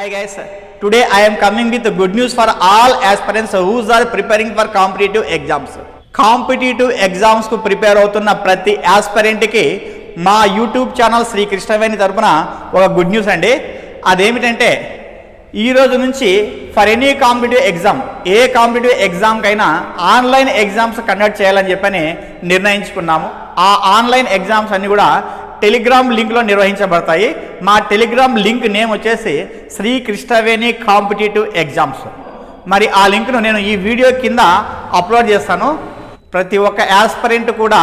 Hi guys, today I am coming with good news for all aspirants who are preparing for competitive exams. Competitive ఎగ్జామ్స్కు prepare అవుతున్న ప్రతి ఆస్పిరెంట్కి మా YouTube channel Shri Krishnaveni తరపున ఒక good news అండి. అదేమిటంటే ఈ రోజు నుంచి ఫర్ ఎనీ కాంపిటేటివ్ ఎగ్జామ్, ఏ కాంపిటేటివ్ ఎగ్జామ్కైనా ఆన్లైన్ ఎగ్జామ్స్ కండక్ట్ చేయాలని చెప్పని నిర్ణయించుకున్నాము. ఆ ఆన్లైన్ ఎగ్జామ్స్ అన్నీ కూడా టెలిగ్రామ్ లింక్లో నిర్వహించబడతాయి. మా టెలిగ్రామ్ లింక్ నేమ్ వచ్చేసి శ్రీ కృష్ణవేణి కాంపిటేటివ్ ఎగ్జామ్స్. మరి ఆ లింక్ను నేను ఈ వీడియో కింద అప్లోడ్ చేస్తాను. ప్రతి ఒక్క యాస్పిరెంట్ కూడా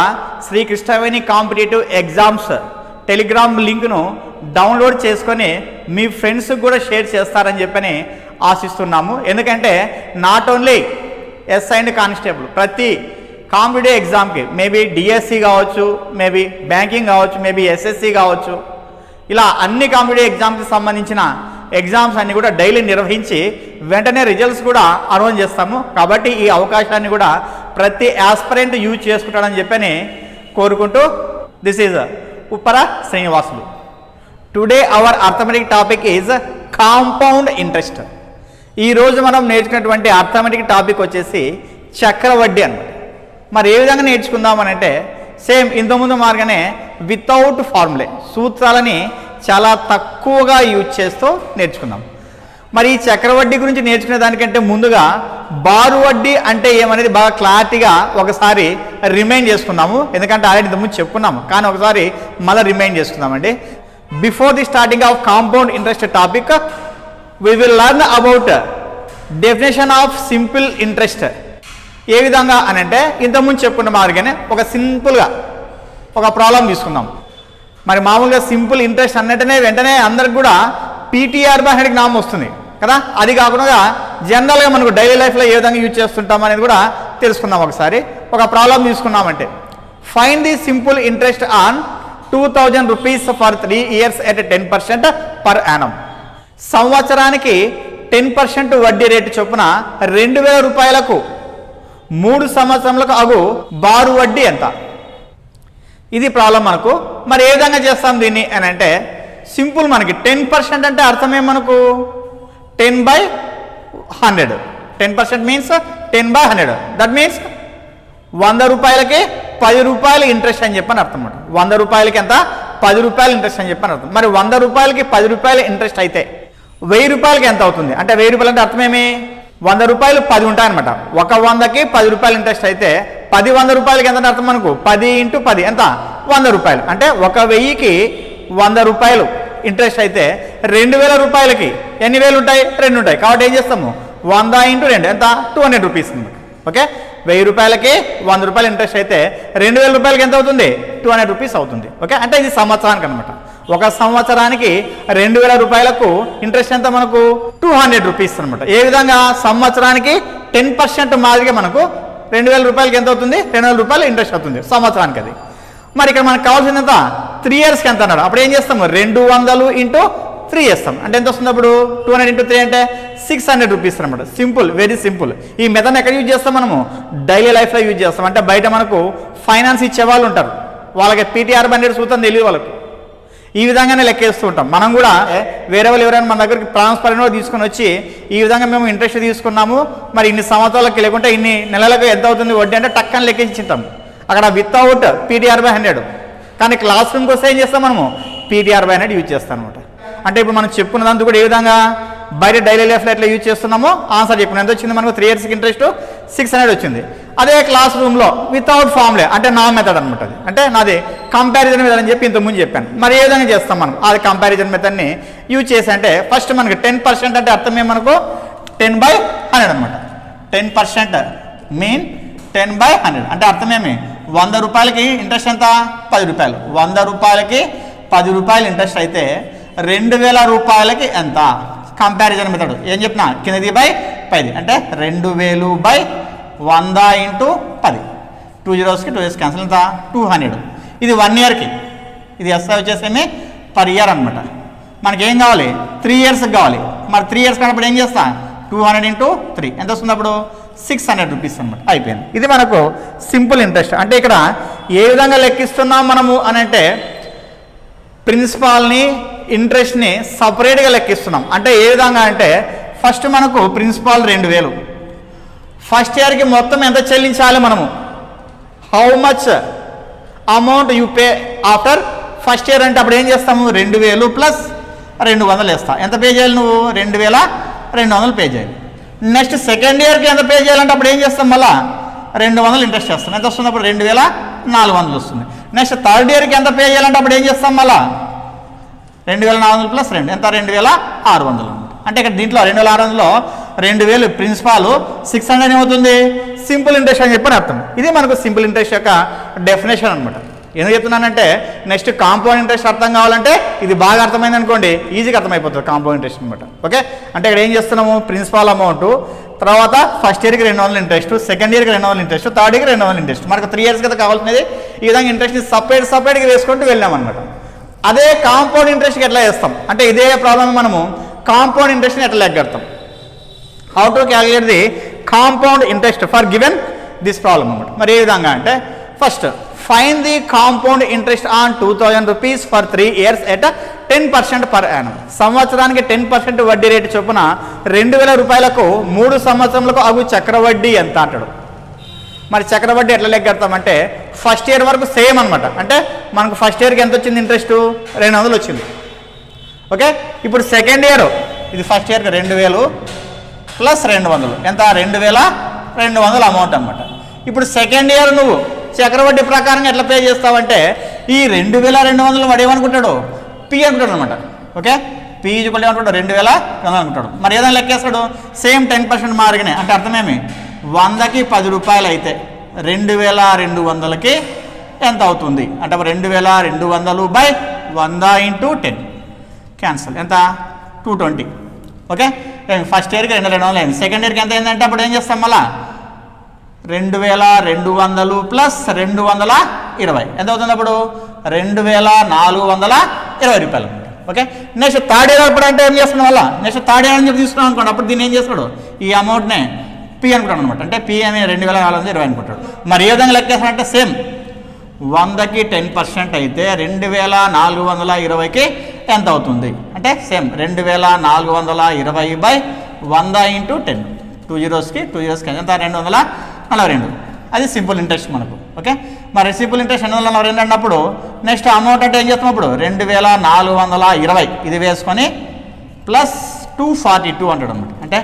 Shri Krishnaveni competitive exams Telegram లింక్ను డౌన్లోడ్ చేసుకొని మీ ఫ్రెండ్స్కి కూడా షేర్ చేస్తారని చెప్పని ఆశిస్తున్నాము. ఎందుకంటే not only SI and constable, ప్రతి కాంపిటేటివ్ ఎగ్జామ్కి మేబీ డిఎస్సి కావచ్చు, మేబీ బ్యాంకింగ్ కావచ్చు, మేబీ ఎస్ఎస్సి కావచ్చు, ఇలా అన్ని కాంపిటేటివ్ ఎగ్జామ్కి సంబంధించిన ఎగ్జామ్స్ అన్ని కూడా డైలీ నిర్వహించి వెంటనే రిజల్ట్స్ కూడా అనౌన్స్ చేస్తాము. కాబట్టి ఈ అవకాశాన్ని కూడా ప్రతి ఆస్పిరెంట్ యూజ్ చేసుకుంటాడని చెప్పని కోరుకుంటూ, this is Uppara Srinivasulu. Today our arithmetic topic is compound interest. ఈరోజు మనం నేర్చుకున్నటువంటి అర్థమెటిక్ టాపిక్ వచ్చేసి చక్రవడ్డీ అన్నమాట. మరి ఏ విధంగా నేర్చుకుందామనంటే సేమ్ ఇంతకుముందు మార్గానే వితౌట్ ఫార్ములే, సూత్రాలని చాలా తక్కువగా యూజ్ చేస్తూ నేర్చుకుందాం. మరి ఈ చక్రవడ్డీ గురించి నేర్చుకునే దానికంటే ముందుగా బారు వడ్డీ అంటే ఏమనేది బాగా క్లారిటీగా ఒకసారి రిమైండ్ చేసుకుందాము. ఎందుకంటే ఆల్రెడీ ఇంతకుముందు చెప్పుకున్నాము, కానీ ఒకసారి మళ్ళీ రిమైండ్ చేసుకుందామండి. Before the starting of compound interest topic we will learn about definition of simple interest. ఏ విధంగా అని అంటే ఇంతకుముందు చెప్పుకున్న మాదిరిగానే ఒక సింపుల్గా ఒక ప్రాబ్లం తీసుకుందాం. మరి మామూలుగా సింపుల్ ఇంట్రెస్ట్ అన్నట్టునే వెంటనే అందరికి కూడా పీటీఆర్ బై 100కి నామం వస్తుంది కదా. అది కాకుండా జనరల్గా మనకు డైలీ లైఫ్లో ఏ విధంగా యూజ్ చేస్తుంటాం అనేది కూడా తెలుసుకుందాం. ఒకసారి ఒక ప్రాబ్లం తీసుకున్నామంటే find the simple interest on 2000 rupees for 3 years at 10% per annum. సంవత్సరానికి 10% వడ్డీ రేటు చొప్పున 2000 రూపాయలకు 3 సంవత్సరములకు అగు బారు వడ్డీ ఎంత? ఇది ప్రాబ్లం మనకు. మరి ఏ విధంగా చేస్తాం దీన్ని అని అంటే సింపుల్, మనకి 10% అంటే అర్థమే మనకు 10/100. 10% మీన్స్ 10/100. దట్ మీన్స్ 100 రూపాయలకి 10 రూపాయలు ఇంట్రెస్ట్ అని చెప్పని అర్థం అన్నమాట. 100 రూపాయలకి ఎంత? 10 రూపాయలు ఇంట్రెస్ట్ అని చెప్పని అర్థం. మరి 100 రూపాయలకి 10 రూపాయలు ఇంట్రెస్ట్ అయితే 1000 రూపాయలకి ఎంత అవుతుంది అంటే 1000 రూపాయలు అంటే అర్థమేమి? 100 రూపాయలు 10 ఉంటాయన్నమాట. ఒక 100కి 10 రూపాయలు ఇంట్రెస్ట్ అయితే 100 రూపాయలకి ఎంత అర్థం మనకు? 10 × 10 ఎంత? 100 రూపాయలు. అంటే 1000కి 100 రూపాయలు ఇంట్రెస్ట్ అయితే 2000 రూపాయలకి ఎన్ని వేలు ఉంటాయి? 2 ఉంటాయి. కాబట్టి ఏం చేస్తాము? 100 × 2 ఎంత? 200 రూపీస్. ఓకే, 1000 రూపాయలకి 100 రూపాయలు ఇంట్రెస్ట్ అయితే 2000 రూపాయలకి ఎంత అవుతుంది? 200 రూపీస్ అవుతుంది. ఓకే, అంటే ఇది సంవత్సరానికి అనమాట. ఒక సంవత్సరానికి 2000 రూపాయలకు ఇంట్రెస్ట్ ఎంత మనకు? 200 రూపీస్ అనమాట. ఏ విధంగా? సంవత్సరానికి 10% మాదిరిగా మనకు 2000 రూపాయలకి ఎంత అవుతుంది? 2000 రూపాయలు ఇంట్రెస్ట్ అవుతుంది సంవత్సరానికి. అది మరి ఇక్కడ మనకు కావాల్సింది ఎంత? 3 yearsకి ఎంత అన్నాడు. అప్పుడు ఏం చేస్తాము? 200 × 3 చేస్తాం. అంటే ఎంత వస్తుంది అప్పుడు? 200 × 3 అంటే 600 రూపీస్ అనమాట. Simple, very simple. ఈ మెథడ్ ఎక్కడ యూజ్ చేస్తాం మనము? డైలీ లైఫ్లో యూజ్ చేస్తాం. అంటే బయట మనకు ఫైనాన్స్ ఇచ్చే వాళ్ళు ఉంటారు, వాళ్ళకి పీటీఆర్ బై 100 సూత్రం తెలియదు వాళ్ళకి. ఈ విధంగానే లెక్కేస్తూ ఉంటాం. మనం కూడా వేరే వాళ్ళు ఎవరైనా మన దగ్గరికి ట్రాన్స్ఫర్ తీసుకొని వచ్చి ఈ విధంగా మేము ఇంట్రెస్ట్ తీసుకున్నాము, మరి ఇన్ని సంవత్సరాలకి లేకుంటే ఇన్ని నెలలకు ఎంత అవుతుంది వడ్డీ అంటే టక్కని లెక్కించుంటాం అక్కడ వితౌట్ పీటీఆర్ బై 100. కానీ క్లాస్ రూమ్కి వస్తే ఏం చేస్తాం మనము? పీటీఆర్ బై 100 యూజ్ చేస్తాం అనమాట. అంటే ఇప్పుడు మనం చెప్పుకున్నదంతా కూడా ఏ విధంగా బయట డైలీ లైఫ్లో ఎట్లా యూజ్ చేస్తున్నామో ఆన్సర్ చెప్పుకున్నాం. ఎంత వచ్చింది మనకు? 3 yearsకి ఇంట్రెస్ట్ 600 వచ్చింది. అదే క్లాస్ రూమ్లో వితౌట్ ఫార్ములే అంటే నా మెథడ్ అనమాట. అది అంటే నాది కంపారిజన్ మెథడ్ అని చెప్పి ఇంతకుముందు చెప్పాను. మరి ఏ విధంగా చేస్తాం మనం? అది కంపారిజన్ మెథడ్ని యూజ్ చేసి అంటే ఫస్ట్ మనకి 10% అంటే అర్థమే మనకు 10/100 అనమాట. 10% మీన్ 10/100 అంటే అర్థమేమి? 100 రూపాయలకి ఇంట్రెస్ట్ ఎంత? 10 రూపాయలు. 100 రూపాయలకి 10 రూపాయలు ఇంట్రెస్ట్ అయితే 2000 రూపాయలకి ఎంత? కంపారిజన్ మెథడ్ ఏం చెప్పినా కిందది బై 10 అంటే 2000/100 × 10. 2 zeros కి 2 years క్యాన్సిల్ ఎంత? 200. ఇది 1 yearకి. ఇది ఎస్ఐ వచ్చేసేమి పర్ ఇయర్ అనమాట. మనకి ఏం కావాలి? 3 yearsకి కావాలి. మరి 3 years కానప్పుడు ఏం చేస్తా? 200 × 3 ఎంత వస్తుంది అప్పుడు? 600 రూపీస్ అనమాట. అయిపోయింది. ఇది మనకు సింపుల్ ఇంట్రెస్ట్. అంటే ఇక్కడ ఏ విధంగా లెక్కిస్తున్నాం మనము అని అంటే ప్రిన్సిపాల్ని ఇంట్రెస్ట్ని సపరేట్గా లెక్కిస్తున్నాం. అంటే ఏ విధంగా అంటే ఫస్ట్ మనకు ప్రిన్సిపాల్ 2000, ఫస్ట్ ఇయర్కి మొత్తం ఎంత చెల్లించాలి మనము, how much amount you pay after first year అంటే అప్పుడు ఏం చేస్తాము 2000 ప్లస్ 200 వేస్తా. ఎంత పే చేయాలి నువ్వు 2200 పే చేయాలి. నెక్స్ట్ సెకండ్ ఇయర్కి ఎంత పే చేయాలంటే అప్పుడు ఏం చేస్తాం మళ్ళీ 200 ఇంట్రెస్ట్ చేస్తాం. ఎంత వస్తుంది అప్పుడు 2400 వస్తుంది. నెక్స్ట్ థర్డ్ ఇయర్కి ఎంత పే చేయాలంటే అప్పుడు ఏం చేస్తాం మళ్ళీ 2400 ప్లస్ 2 ఎంత 2600. అంటే ఇక్కడ దీంట్లో 2600లో 2000 ప్రిన్సిపాల్ 600 ఏమవుతుంది సింపుల్ ఇంట్రెస్ట్ అని చెప్పని అర్థం. ఇది మనకు సింపుల్ ఇంట్రెస్ట్ యొక్క డెఫినేషన్ అనమాట. ఎందుకు చెప్తున్నానంటే నెక్స్ట్ కాంపౌండ్ ఇంట్రెస్ట్ అర్థం కావాలంటే ఇది బాగా అర్థమైంది అనుకోండి, ఈజీగా అర్థమైపోతుంది కాంపౌండ్ ఇంట్రెస్ట్ అనమాట. ఓకే, అంటే ఇక్కడ ఏం చేస్తున్నాము ప్రిన్సిపాల్ అమౌంట్, తర్వాత ఫస్ట్ ఇయర్కి 200 ఇంట్రెస్ట్, సెకండ్ ఇయర్కి 200 ఇంట్రెస్ట్, థర్డ్ ఇయర్కి 200 ఇంట్రెస్ట్. మనకు 3 ఇయర్స్ కదా కావాల్సినది. ఈ విధంగా ఇంట్రెస్ట్ని సపరేట్గా వేసుకుంటూ వెళ్ళామన్నమాట. అదే కాంపౌండ్ ఇంట్రెస్ట్కి ఎట్లా వేస్తాం అంటే ఇదే ప్రాబ్లం మనము కాంపౌండ్ ఇంట్రెస్ట్ని ఎట్లా లెక్కడతాం, how to calculate the compound interest for given this problem అనమాట. మరి ఏ విధంగా అంటే first find the compound interest on 2000 rupees for 3 years at 10% per annum. సంవత్సరానికి 10% వడ్డీ రేటు చొప్పున 2000 రూపాయలకు 3 సంవత్సరములకు అగు చక్రవడ్డీ ఎంత అంటాడు. మరి చక్రవడ్డీ ఎట్లా లెక్కడతామంటే ఫస్ట్ ఇయర్ వరకు సేమ్ అనమాట. అంటే మనకు ఫస్ట్ ఇయర్కి ఎంత వచ్చింది ఇంట్రెస్ట్ 200 వచ్చింది. ఓకే, ఇప్పుడు సెకండ్ ఇయర్ ఇది ఫస్ట్ ఇయర్కి 2000 ప్లస్ 200 ఎంత 2200 అమౌంట్ అనమాట. ఇప్పుడు సెకండ్ ఇయర్ నువ్వు చక్రవడ్డీ ప్రకారంగా ఎట్లా పే చేస్తావంటే ఈ 2200 వాడు ఏమనుకుంటాడు పి అనుకుంటాడు అనమాట. ఓకే, పి ఈజ్వల్ ఏమనుకుంటాడు 2200 అనుకుంటాడు. మరి ఏదైనా లెక్కేస్తాడు సేమ్ 10% మార్గనే. అంటే అర్థమేమి 100కి 10 రూపాయలు అయితే 2200కి ఎంత అవుతుంది అంటే 2200 బై 100 ఇంటూ 10 క్యాన్సల్ ఎంత 220. ఓకే, ఫస్ట్ ఇయర్కి 2200 అయింది. సెకండ్ ఇయర్కి ఎంత అయిందంటే అప్పుడు ఏం చేస్తాం మళ్ళా 2200 ప్లస్ 220 ఎంత అవుతుంది అప్పుడు 2420 రూపాయలు. ఓకే, నెక్స్ట్ థర్డ్ ఇయర్ అప్పుడు అంటే ఏం చేస్తున్నాం వల్ల నెక్స్ట్ థర్డ్ ఇయర్ అని చెప్పి తీసుకున్నాం అనుకోండి, అప్పుడు దీన్ని ఏం చేస్తాడు ఈ అమౌంట్నే పి అనుకుంటాడు అనమాట. అంటే పి అని 2420 అనుకుంటాడు. మరి ఏ విధంగా లెక్కేస్తాడంటే సేమ్ 100కి 10% అయితే 2420కి ఎంత అవుతుంది అంటే సేమ్ 2420 బై 100 ఇంటూ 10 2 zeros ఎంత 242. అది సింపుల్ ఇంట్రెస్ట్ మనకు. ఓకే, మరి సింపుల్ ఇంట్రెస్ట్ 242 అన్నప్పుడు నెక్స్ట్ అమౌంట్ అంటే ఏం చేస్తాం అప్పుడు 2420 ఇది వేసుకొని ప్లస్ 242 అంటాడు అనమాట. అంటే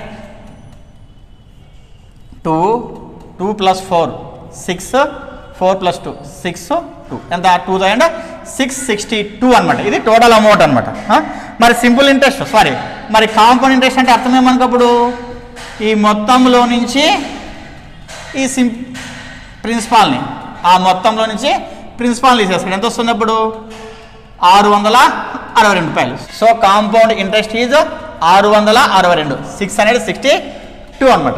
2 ప్లస్ 4 6 4 ప్లస్ 2 6 2 ఎంత 2662 అనమాట. ఇది టోటల్ అమౌంట్ అనమాట. మరి సింపుల్ ఇంట్రెస్ట్ మరి కాంపౌండ్ ఇంట్రెస్ట్ అంటే అర్థమేమనుకప్పుడు ఈ మొత్తంలో నుంచి ఈ ప్రిన్సిపాల్ని ఆ మొత్తంలో నుంచి ప్రిన్సిపాల్ని తీసేస్తాడు. ఎంత వస్తుంది అప్పుడు 662 రూపాయలు. సో కాంపౌండ్ ఇంట్రెస్ట్ ఈజ్ 662 662 అనమాట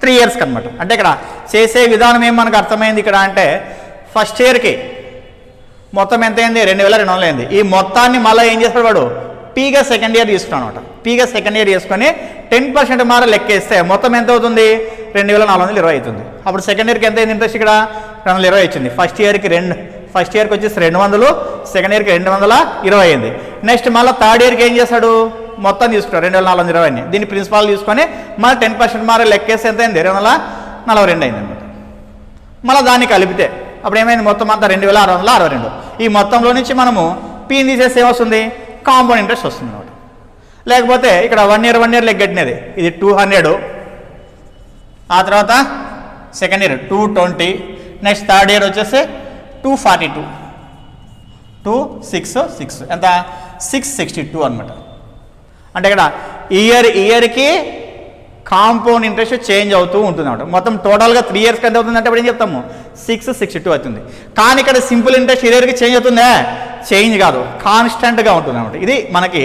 3 yearsకి అనమాట. అంటే ఇక్కడ చేసే విధానం ఏం మనకు అర్థమైంది ఇక్కడ అంటే ఫస్ట్ ఇయర్కి మొత్తం ఎంత అయింది 2200 అయింది. ఈ మొత్తాన్ని మళ్ళీ ఏం చేస్తాడు వాడు పీగా సెకండ్ ఇయర్ తీసుకున్నాను అనమాట. పీగా సెకండ్ ఇయర్ తీసుకొని 10% మార లెక్కేస్తే మొత్తం ఎంత అవుతుంది 2420 అవుతుంది. అప్పుడు సెకండ్ ఇయర్కి ఎంత అయింది ఇంట్రెస్ట్ ఇక్కడ 220 వచ్చింది. ఫస్ట్ ఇయర్కి వచ్చేసి 200, సెకండ్ ఇయర్కి 220 అయింది. నెక్స్ట్ మళ్ళీ థర్డ్ ఇయర్కి ఏం చేస్తాడు మొత్తం తీసుకుంటాడు 2420ని. దీన్ని ప్రిన్సిపాల్ తీసుకొని మళ్ళీ 10% మార లెక్కేస్తే ఎంత అయింది 242 అయింది అనమాట. మళ్ళీ దాన్ని కలిపితే అప్పుడు ఏమైంది మొత్తం అంతా 2662. ఈ మొత్తంలో నుంచి మనము పీని తీసేస్తే ఏమొస్తుంది కాంపౌండ్ ఇంట్రెస్ట్ వస్తుంది అనమాట. లేకపోతే ఇక్కడ 1 year లెగ్గట్టినది ఇది 200, ఆ తర్వాత second year 220, next third year వచ్చేసి 242 266 ఎంత 662 అనమాట. అంటే ఇక్కడ ఇయర్కి కాంపౌండ్ ఇంట్రెస్ట్ చేంజ్ అవుతూ ఉంటుంది అనమాట. మొత్తం టోటల్గా 3 yearsకి ఎంత అవుతుంది అంటే అప్పుడు ఏం చెప్తాము 662 అవుతుంది. కానీ ఇక్కడ సింపుల్ ఇంట్రెస్ట్ ఇయర్కి చేంజ్ అవుతుందా చేంజ్ కాదు కాన్స్టెంట్గా ఉంటుంది అనమాట. ఇది మనకి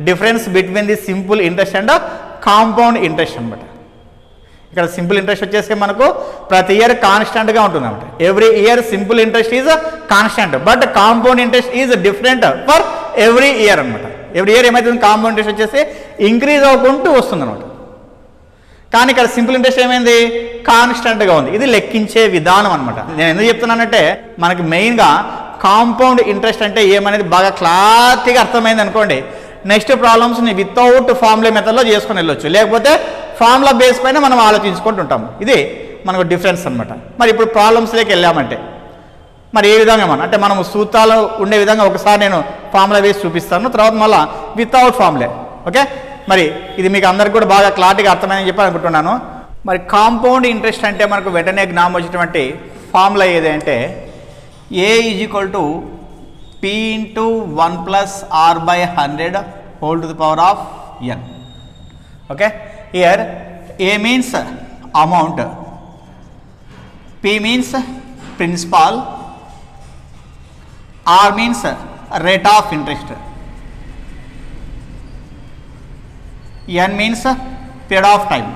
difference between the simple interest and compound interest అనమాట. ఇక్కడ సింపుల్ ఇంట్రెస్ట్ వచ్చేసి మనకు ప్రతి ఇయర్ కాన్స్టెంట్గా ఉంటుంది అనమాట. Every year simple interest is constant but compound interest is different for every year అనమాట. ఎవ్రీ ఇయర్ ఏమైతుంది కాంపౌండ్ ఇంట్రెస్ట్ వచ్చేసి ఇంక్రీజ్ అవ్వకుంటూ వస్తుంది అనమాట. కానీ ఇక్కడ సింపుల్ ఇంట్రెస్ట్ ఏమైంది కాన్స్టెంట్గా ఉంది. ఇది లెక్కించే విధానం అనమాట. నేను ఎందుకు చెప్తున్నానంటే మనకి మెయిన్గా కాంపౌండ్ ఇంట్రెస్ట్ అంటే ఏమనేది బాగా క్లారిటీగా అర్థమైంది అనుకోండి, నెక్స్ట్ ప్రాబ్లమ్స్ని వితౌట్ ఫార్ములా మెథడ్లో చేసుకొని వెళ్ళొచ్చు, లేకపోతే ఫార్ములా బేస్ పైన మనం ఆలోచించుకుంటూ ఉంటాం. ఇది మనకు డిఫరెన్స్ అనమాట. మరి ఇప్పుడు ప్రాబ్లమ్స్లోకి వెళ్ళామంటే మరి ఏ విధంగా అంటే మనము సూత్రాలు ఉండే విధంగా ఒకసారి నేను ఫార్ములా వేసి చూపిస్తాను, తర్వాత మళ్ళీ వితౌట్ ఫార్ములే. ఓకే, మరి ఇది మీకు అందరికి కూడా బాగా క్లారిటీగా అర్థమైందని చెప్పి అనుకుంటున్నాను. మరి కాంపౌండ్ ఇంట్రెస్ట్ అంటే మనకు వెంటనే జ్ఞాపకం వచ్చేటువంటి ఫార్ములా ఏది అంటే A = P × 1 + R/100 n. Okay, here A means amount, P means principal, R means rate of interest, n means period of time.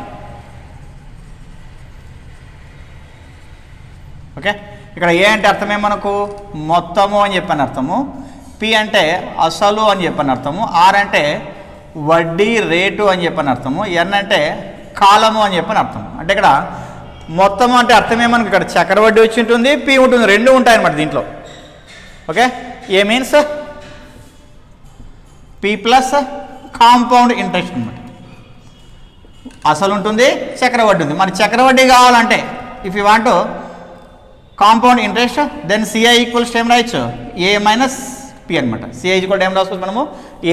Okay, ఇక్కడ ఏ అంటే అర్థమే మనకు మొత్తము అని చెప్పని అర్థము, పి అంటే అసలు అని చెప్పని అర్థము, ఆర్ అంటే వడ్డీ రేటు అని చెప్పని అర్థము, ఎన్ అంటే కాలము అని చెప్పని అర్థము. అంటే ఇక్కడ మొత్తము అంటే అర్థమే మనకు ఇక్కడ చక్రవడ్డీ వచ్చి ఉంటుంది, పి ఉంటుంది, రెండు ఉంటాయన్నమాట దీంట్లో. Okay, A means P plus compound interest అనమాట. అసలు ఉంటుంది, చక్రవడ్డీ ఉంది. మరి చక్రవడ్డీ కావాలంటే if you want compound interest then CI equals ఏం రాయొచ్చు, ఏ మైనస్ పి అనమాట. సిఐ ఈక్వల్ ఏం రాసుకోవచ్చు మనము,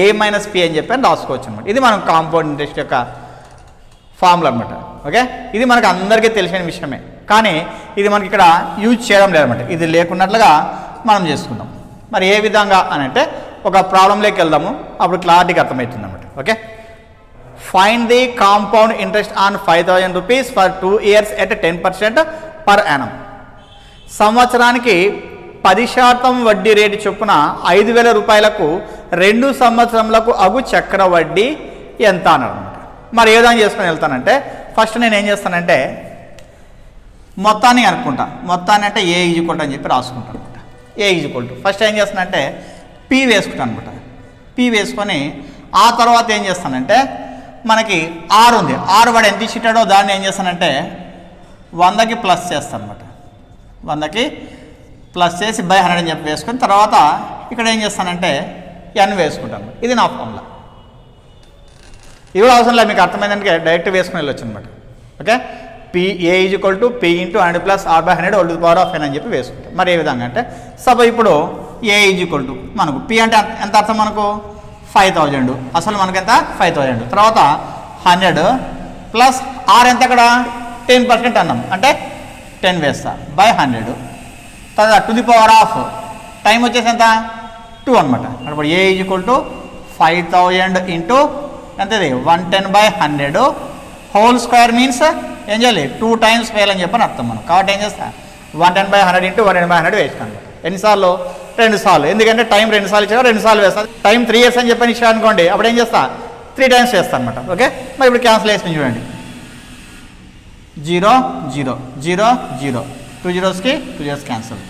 ఏ మైనస్ పి అని చెప్పి రాసుకోవచ్చు అనమాట. ఇది మనం కాంపౌండ్ ఇంట్రెస్ట్ యొక్క ఫార్ములా అనమాట. ఓకే, ఇది మనకు అందరికీ తెలిసిన విషయమే, కానీ ఇది మనకి ఇక్కడ యూజ్ చేయడం లేదన్నమాట. ఇది లేకున్నట్లుగా మనం చేసుకుందాం. మరి ఏ విధంగా అని అంటే ఒక ప్రాబ్లంలోకి వెళ్దాము, అప్పుడు క్లారిటీగా అర్థమవుతుంది అనమాట. Okay, find the compound interest on 5,000 rupees for 2 years at 10% per annum. సంవత్సరానికి 10% వడ్డీ రేటు చొప్పున 5,000 రూపాయలకు 2 సంవత్సరములకు అగు చక్ర వడ్డీ ఎంత అన్నమాట. మరి ఏ విధంగా చేసుకొని వెళ్తానంటే ఫస్ట్ నేను ఏం చేస్తానంటే మొత్తాన్ని అనుకుంటా, మొత్తాన్ని అంటే ఏ ఈజ్వల్ అని చెప్పి రాసుకుంటాను అనమాట. ఏ ఈజ్వల్ ఫస్ట్ ఏం చేస్తానంటే పి వేసుకుంటాను అనమాట. పి వేసుకొని ఆ తర్వాత ఏం చేస్తానంటే మనకి ఆర్ ఉంది, ఆర్ వాడు ఎంత ఇచ్చేటాడో దాన్ని ఏం చేస్తానంటే 100కి ప్లస్ చేస్తాను అనమాట. 100కి ప్లస్ చేసి బై 100 అని చెప్పి వేసుకొని తర్వాత ఇక్కడ ఏం చేస్తానంటే ఎన్ వేసుకుంటాను. ఇది నా ఫార్ములా. ఇవి అవసరం లేదు, మీకు అర్థమైందంటే డైరెక్ట్ వేసుకుని వెళ్ళొచ్చు అనమాట. Okay, P A = P × 100 + R/100 అని చెప్పి వేసుకుంటాం. మరి ఏ విధంగా అంటే సపోజ్ ఇప్పుడు ఏ = మనకు పి అంటే ఎంత అర్థం మనకు 5,000, అసలు మనకు ఎంత 5,000, తర్వాత 100 ప్లస్ ఆర్ ఎంత అక్కడ 10% అన్నాం అంటే 10 వేస్తా బై 100, తర్వాత to the power of time వచ్చేసి ఎంత 2 అనమాట. అప్పుడు ఏ = 5,000 ఇంటూ ఎంతది 110/100 హోల్ స్క్వేర్ మీన్స్ ఏం చేయాలి 2 times వేయాలని చెప్పని అర్థం మనం. కాబట్టి ఏం చేస్తా 110/100 ఇంటూ 110/100 వేస్తాను. ఎన్నిసార్లు 2 సార్లు, ఎందుకంటే టైం 2 సార్లు ఇచ్చా 2 సార్లు వేస్తాను. టైం 3 years అని చెప్పని ఇచ్చా అనుకోండి, అప్పుడు ఏం చేస్తా 3 times వేస్తాను అనమాట. ఓకే, మరి ఇప్పుడు క్యాన్సిలేషన్ చూడండి, 0 0 0 0 2 zeros క్యాన్సిల్.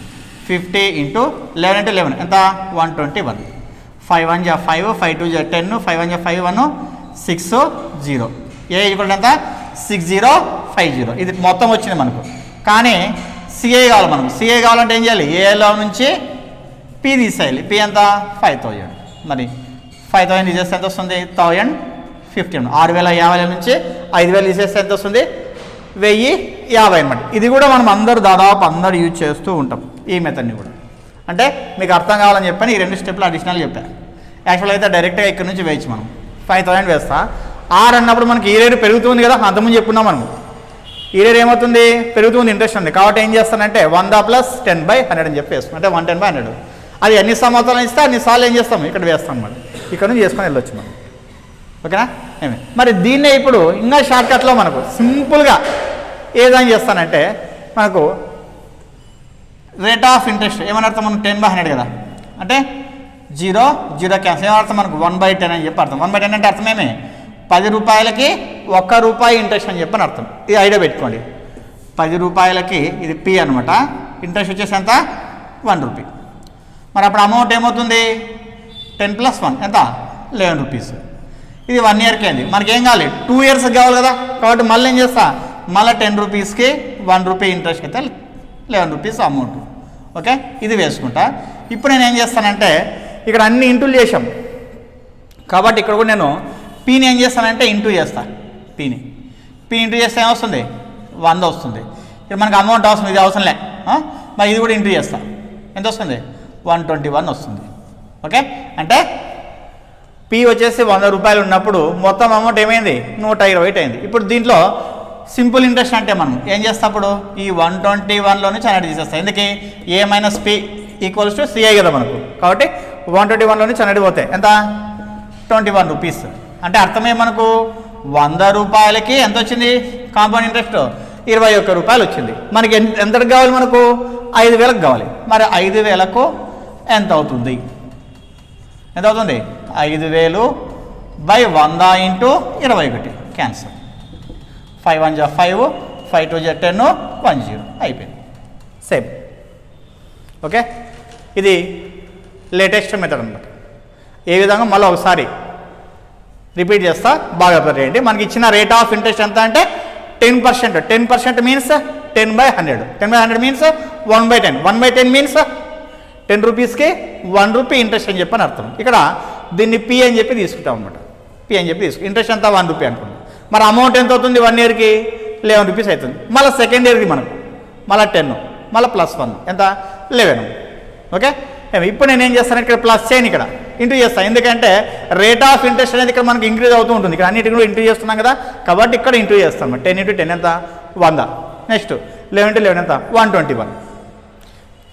50 ఇంటూ 11 into 11 ఎంత 121, 5 1 = 5, 5 2 = 10, 5 1 = 5 1 6 0. ఏ ఈక్వల్ ఎంత 6050. ఇది మొత్తం వచ్చింది మనకు, కానీ సిఏ కావాలి మనకు. సిఏ కావాలంటే ఏం చేయాలి, ఏలో నుంచి పి తీసేయాలి. పి ఎంత 5,000. మరి 5,000 తీసేస్తే ఎంత వస్తుంది 1050. 6,050 నుంచి 5,000 తీసేస్తే ఎంత వస్తుంది 1,050 అనమాట. ఇది కూడా మనం దాదాపు అందరూ యూజ్ చేస్తూ ఉంటాం ఈ మెథడ్ని కూడా. అంటే మీకు అర్థం కావాలని చెప్పని ఈ 2 స్టెప్లు అడిషనల్ చెప్పాను. యాక్చువల్గా అయితే డైరెక్ట్గా ఇక్కడ నుంచి వేయచ్చు మనం. 5,000 వేస్తా, ఆర్ అన్నప్పుడు మనకి ఈ రేటు పెరుగుతుంది కదా, అంతకుముందు చెప్పుకున్నాం మనం. ఈ రేటు ఏమవుతుంది పెరుగుతుంది, ఇంట్రెస్ట్ ఉంది. కాబట్టి ఏం చేస్తానంటే 100 + 10/100 అని చెప్పి వేస్తాం, అంటే 110/100. అది ఎన్ని సంవత్సరాలు ఇస్తే అన్నిసార్లు ఏం చేస్తాం ఇక్కడ వేస్తాం అనమాట. ఇక్కడ నుంచి చేసుకొని వెళ్ళొచ్చు మనం. ఓకేనా, మరి దీన్నే ఇప్పుడు ఇంకా షార్ట్కట్లో మనకు సింపుల్గా ఏ విధంగా చేస్తానంటే మనకు రేట్ ఆఫ్ ఇంట్రెస్ట్ ఏమని అర్థం మనకు 10/100 కదా, అంటే 0 0 క్యాన్సిల్. ఏమర్థం మనకు 1/10 అని చెప్పి అర్థం. 1/10 అంటే అర్థమేమే 10 రూపాయలకి 1 రూపాయి ఇంట్రెస్ట్ అని చెప్పని అర్థం. ఇది ఐడియా పెట్టుకోండి. 10 రూపాయలకి ఇది పి అనమాట, ఇంట్రెస్ట్ వచ్చేసి ఎంత 1 రూపీ. మరి అప్పుడు అమౌంట్ ఏమవుతుంది 10 + 1 ఎంత 11 రూపీస్. ఇది 1 yearకి అయింది. మనకి ఏం కావాలి 2 years కావాలి కదా, కాబట్టి మళ్ళీ ఏం చేస్తా మళ్ళీ 10 రూపీస్కి 1 రూపీ ఇంట్రెస్ట్ అయితే 11 రూపీస్ అమౌంట్. ఓకే, ఇది వేసుకుంటా. ఇప్పుడు నేను ఏం చేస్తానంటే ఇక్కడ అన్ని ఇంటూలు చేసాం కాబట్టి ఇక్కడ కూడా నేను పీని ఏం చేస్తానంటే ఇంటూ చేస్తాను. పీ ఇంటూ చేస్తే ఏమొస్తుంది? 100 వస్తుంది. ఇక్కడ మనకు అమౌంట్ అవసరం, ఇది అవసరంలే. మరి ఇది కూడా ఇంటూ చేస్తా, ఎంత వస్తుంది? 121 వస్తుంది. ఓకే, అంటే పీ వచ్చేసి 100 రూపాయలు ఉన్నప్పుడు మొత్తం అమౌంట్ ఏమైంది? 120 అయింది. ఇప్పుడు దీంట్లో సింపుల్ ఇంట్రెస్ట్ అంటే మనం ఏం చేస్తాం? అప్పుడు ఈ 121లో నుంచి 100 తీసేస్తాం. ఎందుకు? A minus P equals to CI కదా మనకు. కాబట్టి 121లో నుంచి 100 పోతాయి ఎంత? 21 రూపీస్. అంటే అర్థమే మనకు 100 రూపాయలకి ఎంత వచ్చింది? కాంపౌండ్ ఇంట్రెస్ట్ 21 రూపాయలు వచ్చింది. మనకి ఎంతకు కావాలి? మనకు 5,000కు కావాలి. మరి 5,000కు ఎంత అవుతుంది? ఎంత అవుతుంది? 5,000 బై 100 ఇంటూ 21 క్యాన్సల్. 5 1 5, 5 2 10, 1 0 అయిపోయింది. సేమ్. ఓకే, ఇది లేటెస్ట్ మెథడ్ అన్నమాట. ఏ విధంగా మళ్ళీ ఒకసారి రిపీట్ చేస్తా, బాగా అబ్జర్వ్ చేయండి. మనకి ఇచ్చిన రేట్ ఆఫ్ ఇంట్రెస్ట్ ఎంత అంటే 10%. 10% మీన్స్ 10/100. 10/100 మీన్స్ 1/10. 1/10 మీన్స్ 10 రూపీస్కి 1 రూపీ ఇంట్రెస్ట్ అని చెప్పని అర్థం. ఇక్కడ దీన్ని పి అని చెప్పి తీసుకుంటాం అనమాట. పి అని చెప్పి ఇంట్రెస్ట్ అంతా 1 రూపీ అనుకుంటాం. మరి అమౌంట్ ఎంత అవుతుంది? 1 ఇయర్కి 11 రూపీస్ అవుతుంది. మళ్ళీ సెకండ్ ఇయర్కి మనకు మళ్ళీ 10, మళ్ళీ +1 ఎంత? 11. ఓకే, ఇప్పుడు నేను ఏం చేస్తాను? ఇక్కడ ప్లస్ చేయను, ఇక్కడ ఇంటూ చేస్తాను. ఎందుకంటే రేట్ ఆఫ్ ఇంట్రెస్ట్ అనేది ఇక్కడ మనకి ఇంక్రీజ్ అవుతూ ఉంటుంది. ఇక్కడ అన్నిటికీ కూడా ఇంటూ చేస్తున్నాం కదా, కాబట్టి ఇక్కడ ఇంటూ చేస్తాం. 10 × 10 ఎంత? 100. నెక్స్ట్ 11 × 11 ఎంత? 121.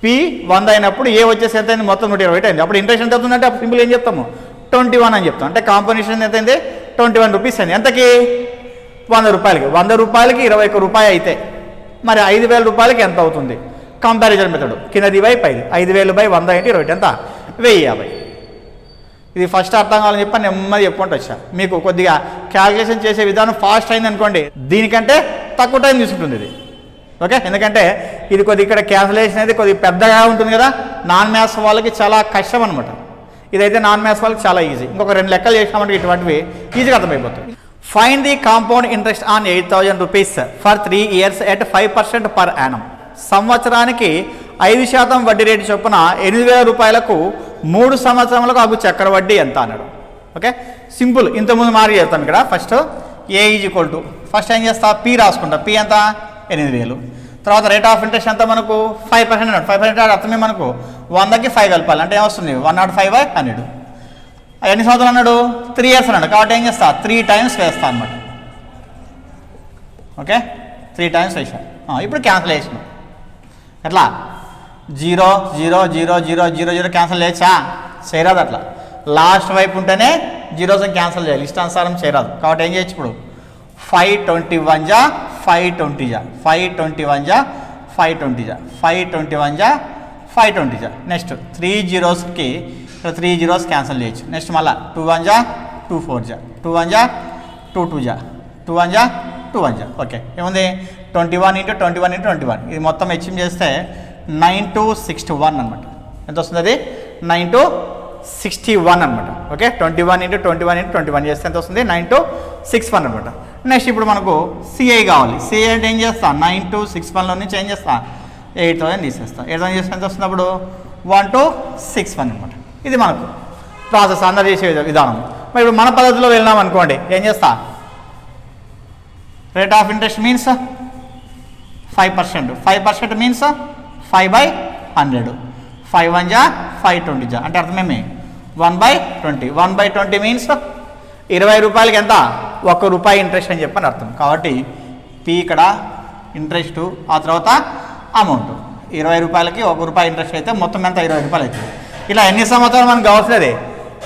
పి 100 అయినప్పుడు ఏ వచ్చేసి ఎంత అయింది? మొత్తం 120 అయింది. అప్పుడు ఇంట్రెస్ట్ ఎంత అవుతుందంటే అప్పుడు సింపుల్ ఏం చెప్తాము? 21 అని చెప్తాం. అంటే కాంపోజిషన్ ఎంత అయింది? 21 రూపీస్ అయింది. ఎంతకి? 100 రూపాయలకి. 100 రూపాయలకి 21 రూపాయలు అయితే మరి 5,000 రూపాయలకి ఎంత అవుతుంది? కంపారిజన్ మెథడ్ కింద డివైడ్ పైది. 5,000 బై 100 × 21 ఎంత? 1050. ఇది ఫస్ట్ అర్థం కావాలని చెప్పి నెమ్మది చెప్పుకుంటూ వచ్చా. మీకు కొద్దిగా క్యాల్కులేషన్ చేసే విధానం ఫాస్ట్ అయింది అనుకోండి, దీనికంటే తక్కువ టైం తీసుకుంటుంది ఇది. ఓకే, ఎందుకంటే ఇది కొద్దిగా ఇక్కడ క్యాల్కులేషన్ అనేది కొద్దిగా పెద్దగా ఉంటుంది కదా, నాన్ మ్యాథ్స్ వాళ్ళకి చాలా కష్టం అనమాట. ఇదైతే నాన్ మ్యాథ్స్ వాళ్ళకి చాలా ఈజీ. ఇంకొక 2 లెక్కలు చేసినామంటే ఇటువంటివి ఈజీగా అర్థమైపోతుంది. Find the compound interest on 8,000 rupees for 3 years at 5% per annum. సంవత్సరానికి 5% వడ్డీ రేటు చొప్పున 8,000 రూపాయలకు 3 సంవత్సరములకు అగు చక్ర వడ్డీ ఎంత అన్నాడు. Okay, simple. ఇంతకుముందు మార్క్ చేస్తాం. ఇక్కడ first A is equal to first ఏం చేస్తా? పి రాసుకుంటా. పి ఎంత? 8,000. తర్వాత రేట్ ఆఫ్ ఇంట్రెస్ట్ ఎంత మనకు? 5% అన్నాడు. 5% అర్థమే మనకు 100కి 5 కలపాలి. అంటే ఏమొస్తుంది? 105/100. ఎన్ని సంవత్సరాలు అన్నాడు? 3 years అన్నాడు. కాబట్టి ఏం చేస్తా? 3 times వేస్తా అనమాట. ఓకే, 3 times వేసా. ఇప్పుడు క్యాన్సలేషన్ ఎట్లా? 0 0 0 0 0 0 క్యాన్సల్ చేయొచ్చా? చేయరాదు. అట్లా లాస్ట్ వైపు ఉంటేనే జీరోస్ క్యాన్సల్ చేయాలి, ఇష్టానుసారం చేయరాదు. కాబట్టి ఏం చేయొచ్చు? ఇప్పుడు 521 జా 520 జా 521 జా 520 జా 521 జా 520 జా. నెక్స్ట్ 3 zeros ఇక్కడ 3 zeros క్యాన్సల్ చేయొచ్చు. నెక్స్ట్ మళ్ళీ 21 జా 24 జా 21 జా 22 జా 21 జా 21 జా. ఓకే, ఏముంది? 21 × 21 × 21. ఇది మొత్తం హెచ్ఎం చేస్తే 9/261 అనమాట. ఎంత వస్తుంది? అది 9/261 అనమాట. ఓకే, 21 × 21 × 21 చేస్తే ఎంత వస్తుంది? 9/261 అనమాట. నెక్స్ట్ ఇప్పుడు మనకు సిఐ కావాలి. సిఐ అంటే ఏం చేస్తా? 9/261లో నుంచి ఏం చేస్తా? 8,000 తీసేస్తా. 8,000 చేస్తే ఎంత వస్తుంది? అప్పుడు 1/261 అనమాట. ఇది మనకు ప్రాసెస్ అందరు చేసే విధానం. మరి ఇప్పుడు మన పద్ధతిలో వెళ్ళినాం అనుకోండి, ఏం చేస్తా? Rate of interest means 5%. 5% means 5/100. 5 1 జా 520 జా అంటే అర్థమేమి? 1/20. 1/20 మీన్స్ 20 రూపాయలకి ఎంత? 1 రూపాయి ఇంట్రెస్ట్ అని చెప్పని అర్థం. కాబట్టి పి ఇక్కడ ఇంట్రెస్ట్, ఆ తర్వాత అమౌంట్. 20 రూపాయలకి 1 రూపాయి ఇంట్రెస్ట్ అయితే మొత్తం ఎంత? 20 రూపాయలు అవుతుంది. ఇలా ఎన్ని సంవత్సరాలు మనకు కావాల్సినది?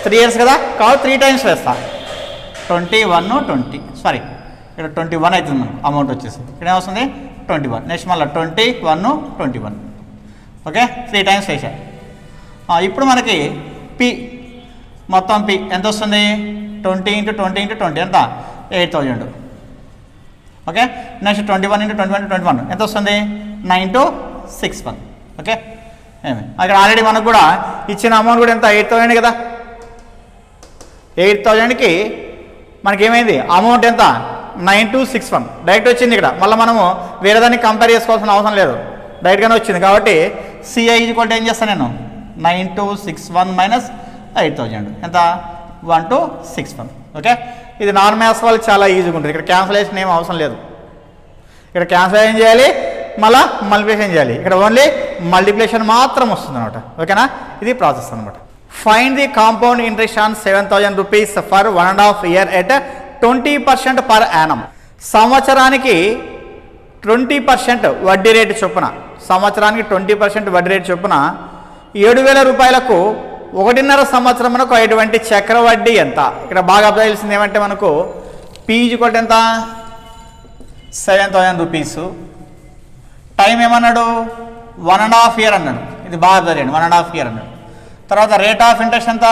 3 years కదా, కాబట్టి 3 times వేస్తా. 21 20 సారీ ఇక్కడ 21 అవుతుంది మనకు అమౌంట్ వచ్చేసి. ఇక్కడ ఏమొస్తుంది? 21. నెక్స్ట్ మళ్ళీ 21 21. ఓకే, 3 times వేసా. ఇప్పుడు మనకి పి మొత్తం పి ఎంత వస్తుంది? 20 × 20 × 20 ఎంత? 8,000. ఓకే, నెక్స్ట్ 21 × 21 × 21 ఎంత వస్తుంది? 9/261. ఓకే, అక్కడ ఆల్రెడీ మనకు కూడా ఇచ్చిన అమౌంట్ కూడా ఎంత? 8,000 కదా. 8,000కి మనకేమైంది? అమౌంట్ ఎంత? 9/261 డైరెక్ట్ వచ్చింది ఇక్కడ. మళ్ళీ మనము వేరే దాన్ని కంపేర్ చేసుకోవాల్సిన అవసరం లేదు. డైరెక్ట్గానే వచ్చింది. కాబట్టి సిఐ ఈక్వల్ ఏం చేస్తాను నేను 9261 మైనస్ 8000 ఎంత 1261. ఓకే, ఇది నాన్ మ్యాథ్స్ వాళ్ళు చాలా ఈజీగా ఉంటుంది. ఇక్కడ క్యాన్సలేషన్ ఏం అవసరం లేదు. ఇక్కడ క్యాన్సలేషన్ చేయాలి, మళ్ళీ మల్టిప్లికేషన్ చేయాలి. ఇక్కడ ఓన్లీ మల్టిప్లికేషన్ మాత్రం వస్తుంది అనమాట. ఓకేనా, ఇది ప్రాసెస్ అనమాట. Find the compound interest on 7000 rupees for 1.5 year at 20% per annum. సంవత్సరానికి 20% వడ్డీ రేటు చొప్పున, సంవత్సరానికి 20% వడ్డీ రేటు చొప్పున 7000 రూపాయలకు 1.5 సంవత్సరమునకు అటువంటి చక్రవడ్డీ ఎంత? ఇక్కడ బాగా అర్థం తెలిసింది ఏమంటే మనకు పీజీ కొట్టి ఎంత 7000 రూపీస్, టైం ఏమన్నాడు 1.5 year అన్నాడు. ఇది బాగా అర్థం 1.5 year అన్నాడు. తర్వాత రేట్ ఆఫ్ ఇంట్రెస్ట్ ఎంత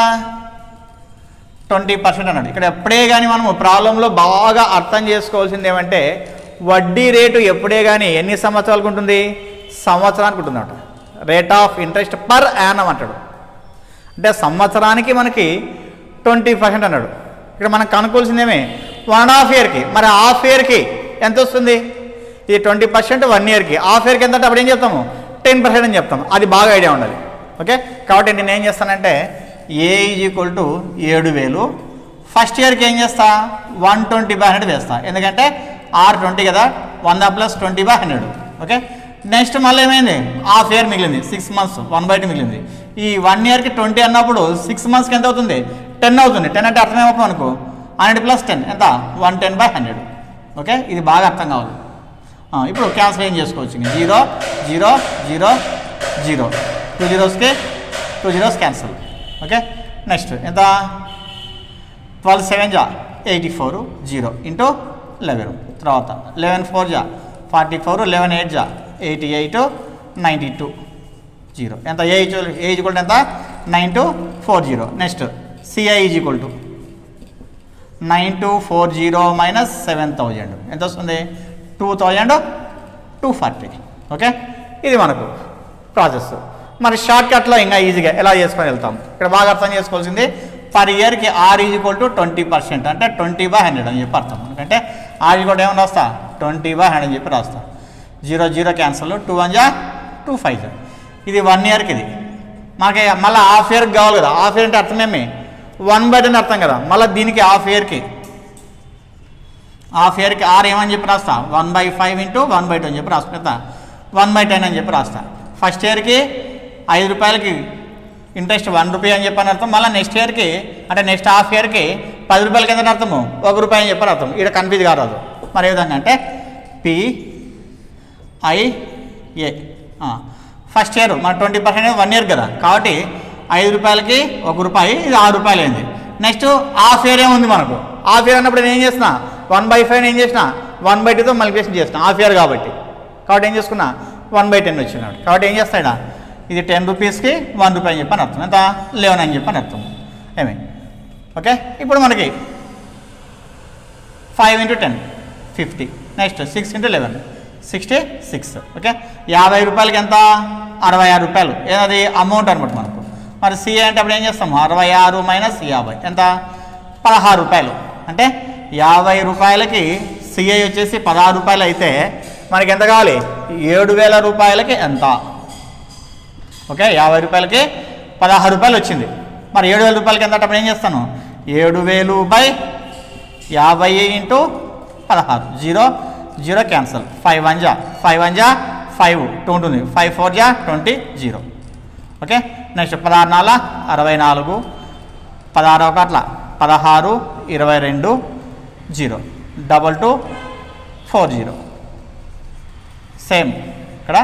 20% అన్నాడు. ఇక్కడ ఎప్పుడే కానీ మనము ప్రాబ్లంలో బాగా అర్థం చేసుకోవాల్సింది ఏమంటే వడ్డీ రేటు ఎప్పుడే కానీ ఎన్ని సంవత్సరాలకు ఉంటుంది, సంవత్సరానికి ఉంటుంది అంట. Rate of interest per annum అంటాడు, అంటే సంవత్సరానికి మనకి 20% అన్నాడు. ఇక్కడ మనం కనుక్కోవాల్సిందేమే 1.5 yearకి. మరి హాఫ్ ఇయర్కి ఎంత వస్తుంది? ఇది 20% 1 yearకి. హాఫ్ ఇయర్కి ఎంత అంటే అప్పుడు ఏం చెప్తాము 10% అని చెప్తాము. అది బాగా ఐడియా ఉండాలి. ఓకే, కాబట్టి నేను ఏం చేస్తానంటే ఏ ఈజ్ ఈక్వల్ టు 7000, ఫస్ట్ ఇయర్కి ఏం చేస్తా 120/100 వేస్తా, ఎందుకంటే R20 కదా, 100 + 20/100. ఓకే, నెక్స్ట్ మళ్ళీ ఏమైంది హాఫ్ ఇయర్ మిగిలింది, 6 months 1/2 మిగిలింది. ఈ 1 yearకి 20 అన్నప్పుడు 6 monthsకి ఎంత అవుతుంది 10 అవుతుంది. 10 అంటే అర్థం ఏమవుతుంది మనకు 100 + 10 ఎంత 110/100. ఓకే, ఇది బాగా అర్థం కావాలి. ఇప్పుడు క్యాన్సిల్ ఏం చేసుకోవచ్చు, 0 0 0 0 2 zeros 2 zeros cancel. Okay, next ఎంత 12 7 84 0 ఇంటూ 11. తర్వాత 11 4 44 11 8 88 92 0 ఎంత ఏ ఈక్వల్ టు ఎంత 9240. Next CI is equal to 9240 minus 7000 ఎంత వస్తుంది 2240. ఓకే, ఇది మనకు ప్రాసెస్. మరి షార్ట్ కట్లో ఇంకా ఈజీగా ఎలా చేసుకొని వెళ్తాం, ఇక్కడ బాగా అర్థం చేసుకోవాల్సింది పర్ ఇయర్కి ఆర్ ఈజ్ ఈక్వల్ టు 20%, అంటే 20/100 అని చెప్పి అర్థం. ఎందుకంటే ఆర్ ఈక్వల్ ఏమన్నా రాస్తా 20/100 అని చెప్పి రాస్తా. 0 0 క్యాన్సల్, 2 1 2 5. ఇది 1 yearకి. ఇది మనకి మళ్ళీ హాఫ్ ఇయర్కి కావాలి కదా. హాఫ్ ఇయర్ అంటే అర్థమేమి 1/10 అని అర్థం కదా. మళ్ళీ దీనికి హాఫ్ ఇయర్కి ఆర్ ఏమని చెప్పి రాస్తా 1/5 ఇంటూ 1/2 అని చెప్పి రాసుకుంటా 1/10 అని చెప్పి రాస్తా. ఫస్ట్ ఇయర్కి 5 రూపాయలకి ఇంట్రెస్ట్ 1 రూపాయి అని చెప్పని అర్థం. మళ్ళీ నెక్స్ట్ ఇయర్కి అంటే నెక్స్ట్ హాఫ్ ఇయర్కి 10 రూపాయలకి ఎంత అర్థము 1 రూపాయి అని చెప్పని అర్థం. ఇక్కడ కన్ఫ్యూజ్ కారాదు. మరి ఏ విధంగా అంటే PIA ఫస్ట్ ఇయర్ మన 20% 1 year కదా, కాబట్టి 5 రూపాయలకి 1 రూపాయి, ఇది 6 రూపాయలు అయింది. నెక్స్ట్ హాఫ్ ఇయర్ ఏముంది మనకు, హాఫ్ ఇయర్ అన్నప్పుడు నేను ఏం చేసిన 1/5 ఏం చేసిన 1/2తో మల్టిప్లికేషన్ చేసిన హాఫ్ ఇయర్ కాబట్టి ఏం చేసుకున్నా 1/10 వచ్చినాడు. కాబట్టి ఏం చేస్తాడా ఇది 10 రూపీస్కి 1 రూపాయి అని చెప్పని అర్థం, ఎంత 11 అని చెప్పని అర్థం ఏమి. ఓకే, ఇప్పుడు మనకి 5 × 10 50, నెక్స్ట్ 6 × 11 66. ఓకే, 50 రూపాయలకి ఎంత 66 రూపాయలు, ఏదది అమౌంట్ అనమాట మనకు. మరి సిఏ అంటే అప్పుడు ఏం చేస్తాము 66 మైనస్ 50 ఎంత 16 రూపాయలు. అంటే 50 రూపాయలకి సిఐ వచ్చేసి 16 రూపాయలు అయితే మనకి ఎంత కావాలి 7000 రూపాయలకి ఎంత. ఓకే, 50 రూపాయలకి 16 రూపాయలు వచ్చింది. మరి 7000 రూపాయలకి ఎంత అప్పుడు ఏం చేస్తాను 7000/50 ఇంటూ 16 0 0 క్యాన్సల్, 5 1 5 1 5 2 ఉంటుంది, 5 4 20 0. Okay, next 16 4 64, 16 1 16 22 0 2 2 4 0. సేమ్ ఇక్కడ.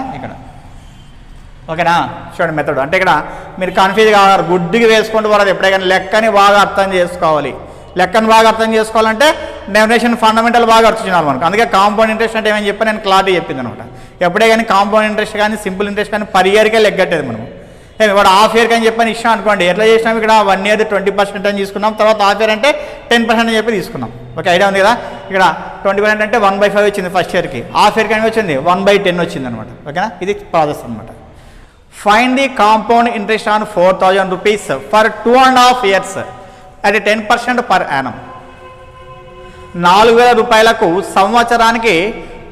ఓకేనా, చూడండి మెథడ్. అంటే ఇక్కడ మీరు కన్ఫ్యూజ్ కావాలి, గుడ్డిగా వేసుకుంటూ పోరాదు. ఎప్పుడే కానీ లెక్కని బాగా అర్థం చేసుకోవాలి. లెక్కను బాగా అర్థం చేసుకోవాలంటే డెఫినేషన్ ఫండమెంటల్ బాగా అర్థం చేయాలి మనకు. అందుకే కాంపౌండ్ ఇంట్రెస్ట్ అంటే ఏమని చెప్పి నేను క్లారిటీ చెప్పింది అనమాట. ఎప్పుడే కానీ కాంపౌండ్ ఇంట్రెస్ట్ కానీ సింపుల్ ఇంట్రెస్ట్ కానీ పర్ ఇయర్కే లెగ్గట్టేది మనము. వాడు హాఫ్ ఇయర్కి అని చెప్పని ఇష్టం అనుకోండి, ఎట్లా చేసినాం ఇక్కడ 1 year 20% అని తీసుకున్నాం, తర్వాత హాఫ్ ఇయర్ అంటే 10% అని చెప్పి తీసుకున్నాం. ఓకే, ఐడియా ఉంది కదా. ఇక్కడ 20% అంటే 1/5 వచ్చింది ఫస్ట్ ఇయర్కి, హాఫ్ ఇయర్కి అని వచ్చింది 1/10 వచ్చింది అనమాట. ఓకేనా, ఇది ప్రాసెస్ అనమాట. Find the compound interest on 4000 rupees for 2.5 years at 10% per Yanam. 4000 రూపాయలకు సంవత్సరానికి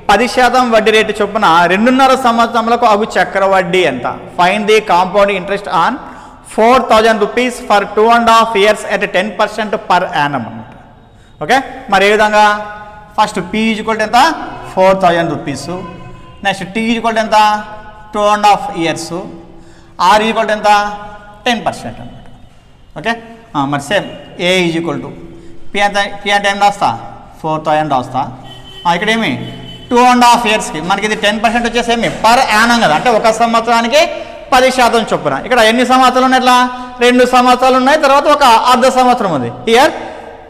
10% వడ్డీ రేటు చొప్పున 2.5 సంవత్సరములకు అగు చక్రవడ్డీ ఎంత? Find the compound interest on 4,000 rupees for 2.5 years at 10% per Yanam అనమాట. ఓకే, మరి ఏ విధంగా? ఫస్ట్ పి ఈజ్వల్ ఎంత? 4,000 రూపీస్. నెక్స్ట్ టీ ఈజ్వల్ ఎంత? 2.5 years. ఆర్ ఈజ్వల్ ఎంత? 10% అనమాట. ఓకే, మరి same A equal to P అంటే ఏం రాస్తా? 4,000 రాస్తా. ఇక్కడ ఏమి 2.5 yearsకి మనకి ఇది 10% వచ్చేసి ఏమి పర్ యానం కదా, అంటే ఒక సంవత్సరానికి 10% చొప్పున. ఇక్కడ ఎన్ని సంవత్సరాలు ఉన్నాయి? ఇట్లా 2 సంవత్సరాలు ఉన్నాయి, తర్వాత ఒక అర్ధ సంవత్సరం ఉంది. Here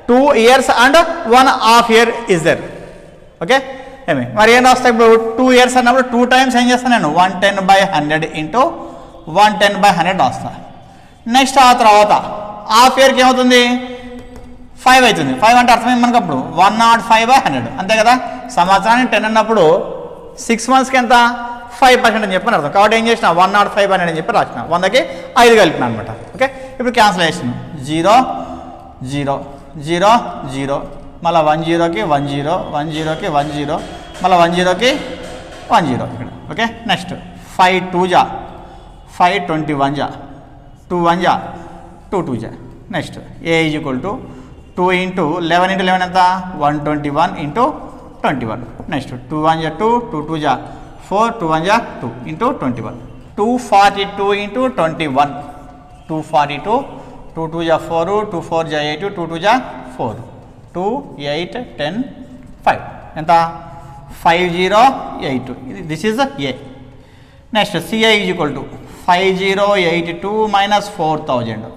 2 years and 1.5 year is there. Okay, ఏమి మరి ఏం రాస్తా? ఇప్పుడు 2 years అన్నప్పుడు 2 times ఏం చేస్తాను నేను? 110/100 ఇంటూ 110/100 రాస్తా. నెక్స్ట్ ఆ తర్వాత హాఫ్ ఇయర్కి ఏమవుతుంది? 5 అవుతుంది. 5 అంటే అర్థమైంది మనకు అప్పుడు 105/100 అంతే కదా. సంవత్సరానికి 10 అన్నప్పుడు 6 monthsకి ఎంత? 5% అని చెప్పని అర్థం. కాబట్టి ఏం చేసిన? 105/100 అని చెప్పి రాసిన. 100కి 5 కలిపిన అనమాట. ఓకే, ఇప్పుడు క్యాన్సిలేషన్ 0 0 0 0, మళ్ళీ 1 0కి 1 0, 1 0కి 1 0, మళ్ళీ 1 0కి 1 0 ఇక్కడ. ఓకే, నెక్స్ట్ 5 2 జా 5 21 జా 2 1 జా 2 2 జా. Next A is equal to 2 into 11 into 11 ఎంత? 121 ఇంటూ 21. నెక్స్ట్ 2 1 జా 2, 2 2 జా 4, 2 1 జా 2 ఇంటూ 21. 242 ఇంటూ 21. 242, 2 2 జా 4, 2 4 జా 8, 2 2 జా 4, 2 8 10 5 ఎంత? 5082. This is a. Next CI is equal to 5082 minus 4000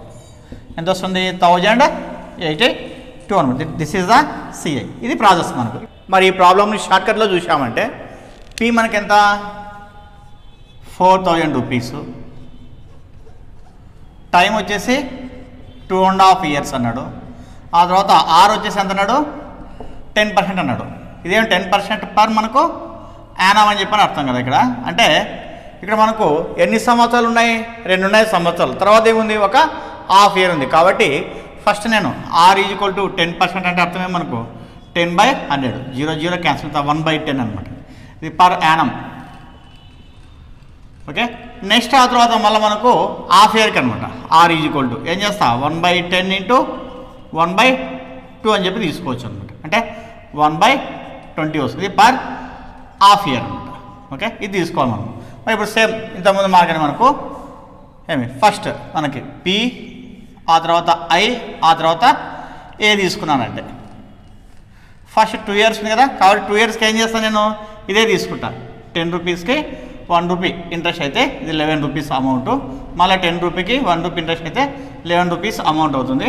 ఎంత వస్తుంది? 1082 అనమాట. This is the CI. ఇది ప్రాసెస్ మనకు. మరి ఈ ప్రాబ్లమ్ని షార్ట్కట్లో చూసామంటే పి మనకి ఎంత? 4,000 రూపీస్. టైం వచ్చేసి 2.5 years అన్నాడు. ఆ తర్వాత ఆర్ వచ్చేసి ఎంత అన్నాడు? 10% అన్నాడు. ఇదేం 10% పర్ మనకు యానం అని చెప్పని అర్థం కదా ఇక్కడ. అంటే ఇక్కడ మనకు ఎన్ని సంవత్సరాలు ఉన్నాయి? 2 ఉన్నాయి సంవత్సరాలు. తర్వాత ఏముంది? ఒక హాఫ్ ఇయర్ ఉంది. కాబట్టి ఫస్ట్ నేను ఆర్ ఈజ్ ఈక్వల్ టు 10% అంటే అర్థమే మనకు 10/100. 0 0 క్యాన్సిల్, 1/10 అనమాట. ఇది పర్ యానం. ఓకే, నెక్స్ట్ ఆ తర్వాత మళ్ళీ మనకు హాఫ్ ఇయర్కి అనమాట. ఆర్ ఈజ్ ఈక్వల్ టు ఏం చేస్తా? 1/10 ఇంటూ 1/2 అని చెప్పి తీసుకోవచ్చు అనమాట. అంటే 1/20 వస్తుంది పర్ హాఫ్ ఇయర్ అనమాట. ఓకే, ఇది తీసుకోవాలి మనం. ఇప్పుడు సేమ్ ఇంతకుముందు మార్కెట్ మనకు ఏమి ఫస్ట్ మనకి పి, ఆ తర్వాత ఐ, ఆ తర్వాత ఏ తీసుకున్నానంటే ఫస్ట్ 2 years ఉంది కదా. కాబట్టి 2 yearsకి ఏం చేస్తాను నేను? ఇదే తీసుకుంటా. 10 రూపీస్కి 1 రూపీ ఇంట్రెస్ట్ అయితే ఇది 11 రూపీస్ అమౌంట్. మళ్ళీ 10 రూపీకి 1 రూపీ ఇంట్రెస్ట్ అయితే 11 రూపీస్ అమౌంట్ అవుతుంది.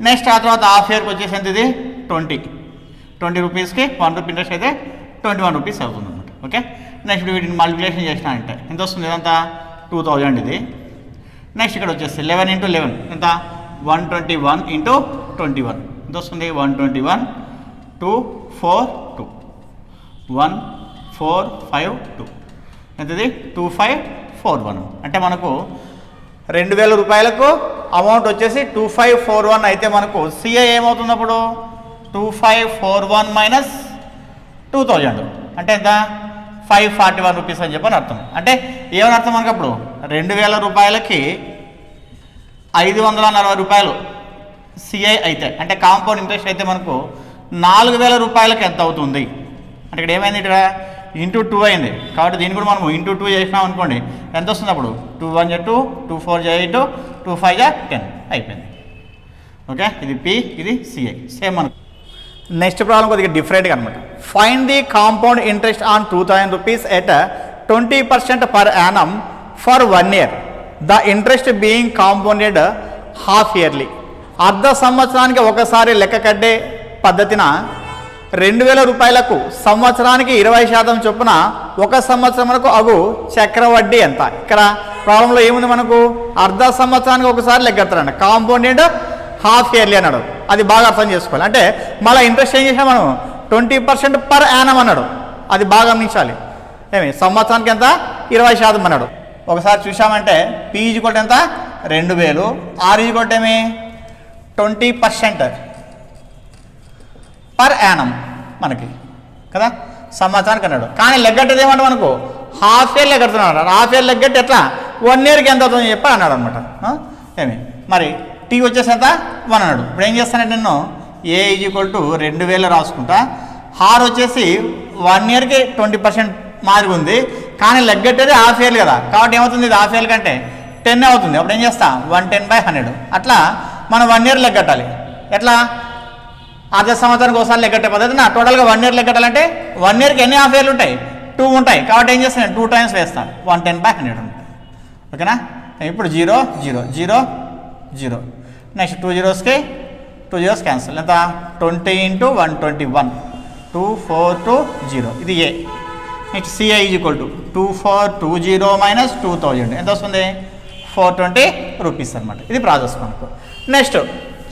నెక్స్ట్ ఆ తర్వాత హాఫ్ ఇయర్కి వచ్చేసి ఎంత? ఇది 20 రూపీస్కి 1 రూపీ ఇంట్రెస్ట్ అయితే 21 రూపీస్ అవుతుంది అనమాట. ఓకే, నెక్స్ట్ వీటిని మల్టిప్లికేషన్ చేసిన అంటే ఎంత వస్తుంది? ఇదంతా 2000 ఇది. నెక్స్ట్ ఇక్కడ వచ్చేసి 11 ఇంటూ 11 ఎంత? 121 ఇంటూ 21 ఎంత వస్తుంది? 121 2 4 2 1 4 5 2 ఎంతది? 2541. అంటే మనకు 2000 రూపాయలకు అమౌంట్ వచ్చేసి 2541 అయితే మనకు సిఐ ఏమవుతుంది అప్పుడు? 2541 మైనస్ 2000 అంటే ఎంత? 541 రూపీస్ అని చెప్పని అర్థం. అంటే ఏమని అర్థం మనకు అప్పుడు? 2000 రూపాయలకి 540 రూపాయలు సిఐ అయితే, అంటే కాంపౌండ్ ఇంట్రెస్ట్ అయితే మనకు 4000 రూపాయలకి ఎంత అవుతుంది అంటే ఇక్కడ ఏమైంది? ఇక్కడ ఇంటూ 2 అయింది. కాబట్టి దీన్ని కూడా మనం ఇంటూ 2 చేసినాం అనుకోండి, ఎంత వస్తుంది అప్పుడు? 2 1 జా 2, 2 4 జా 8, 2 5 జా 10 అయిపోయింది. ఓకే, ఇది పి, ఇది సిఐ. సేమ్ మనకు నెక్స్ట్ ప్రాబ్లం కొద్దిగా డిఫరెంట్గా అనమాట. Find the compound interest on 2000 rupees at 20% per annum for 1 year. The interest being compounded half yearly. అర్ధ సంవత్సరానికి ఒకసారి లెక్క కట్టే పద్ధతిన 2000 రూపాయలకు సంవత్సరానికి 20% చొప్పున ఒక సంవత్సరంకు అగు చక్రవడ్డీ ఎంత? ఇక్కడ ప్రాబ్లంలో ఏముంది మనకు? అర్ధ సంవత్సరానికి ఒకసారి లెక్కెడతారండి. కాంపౌండెడ్ హాఫ్ ఇయర్లీ అన్నాడు. అది బాగా అర్థం చేసుకోవాలి. అంటే మళ్ళీ ఇంట్రెస్ట్ ఏం చేసాం మనం? 20% పర్ యానం అన్నాడు. అది బాగా గమనించాలి. ఏమి సంవత్సరానికి ఎంత? 20% అన్నాడు. ఒకసారి చూసామంటే పి ఈజ్ ఈక్వల్ ఎంత? 2000. ఆర్ ఈజ్ ఈక్వల్ ఏమి? 20% పర్ యానం మనకి కదా. సంవత్సరానికి అన్నాడు. కానీ లెగ్గట్టేది ఏమంటాం మనకు హాఫ్ ఇయర్ లెగ్గడుతున్నాడు. హాఫ్ ఇయర్ లెగ్గట్టి ఎట్లా 1 ఇయర్కి ఎంత అవుతుందని చెప్పి అన్నాడు అనమాట. ఏమి మరి టీ వచ్చేసి ఎంత 1 అన్నాడు. ఇప్పుడు ఏం చేస్తానంటే నేను ఏ ఈజ్ ఈక్వల్ టు 2000 రాసుకుంటా. హార్ వచ్చేసి 1 ఇయర్కి 20% మాదిరి ఉంది, కానీ లెగ్గట్టేది హాఫ్ ఇయర్ కదా, కాబట్టి ఏమవుతుంది ఇది హాఫ్ ఇయర్ కంటే 10 అవుతుంది. అప్పుడు ఏం చేస్తా 110/100. అట్లా మనం 1 ఇయర్ లెగ్గట్టాలి. ఎట్లా అర్ధ సంవత్సరానికి ఒకసారి లెగ్గట్టే పద్ధతి నా టోటల్గా 1 ఇయర్ లెగ్గట్టాలంటే 1 ఇయర్కి ఎన్ని హాఫ్ ఇయర్లు ఉంటాయి 2 ఉంటాయి, కాబట్టి ఏం చేస్తాను 2 టైమ్స్ వేస్తాను 110/100 ఉంటుంది. ఓకేనా. ఇప్పుడు 0 0 0 0 నెక్స్ట్ 2 zeros క్యాన్సిల్. ఎంత 20 × 121 2420 ఇది A. Next CI is equal to 2420 - 2000 ఎంత వస్తుంది 420 రూపీస్ అనమాట. ఇది ప్రాసెస్ మనకు. నెక్స్ట్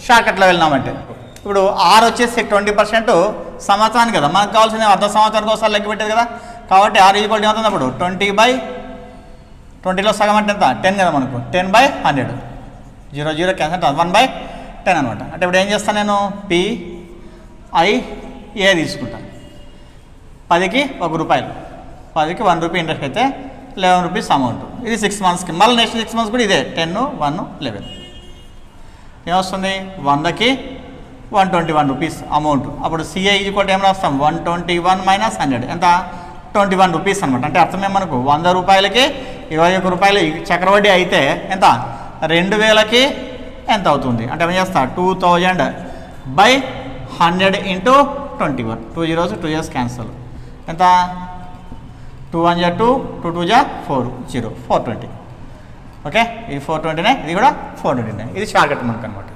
షార్ట్కట్లో వెళ్ళినామంటే ఇప్పుడు ఆర్ వచ్చేసి 20% సంవత్సరానికి కదా, మనకు కావాల్సింది అర్ధ సంవత్సరానికి ఒకసారి లెక్క పెట్టేది కదా, కాబట్టి ఆర్ ఈక్వల్ ఏమవుతుంది అప్పుడు 20/20లో సగం అంటే ఎంత 10 కదా మనకు 10/100 0 0 క్యాన్సల్ 1/10 అనమాట. అంటే ఇప్పుడు ఏం చేస్తాను నేను PIA తీసుకుంటాను. 10కి ₹1, 10కి ₹1 ఇంట్రెస్ట్ అయితే ₹11 అమౌంట్. ఇది 6 మంత్స్కి. మళ్ళీ నెక్స్ట్ 6 మంత్స్ కూడా ఇదే 10 1 11 ఏమొస్తుంది 100కి ₹121 అమౌంట్. అప్పుడు సిఐ ఈక్వల్ ఏం రాస్తాం 121 - 100 ఎంత ₹21 అనమాట. అంటే అర్థమే మనకు ₹100కి ₹21 చక్రవడ్డీ అయితే ఎంత 2000కి ఎంత అవుతుంది అంటే ఏం చేస్తా 2000/100 × 21 2 zeros 2 years క్యాన్సల్. ఎంత 2 1 2 2 2 4 0 420. ఓకే ఇది 420నే, ఇది కూడా 420నే. ఇది షార్ట్కట్ మనకు అనమాట.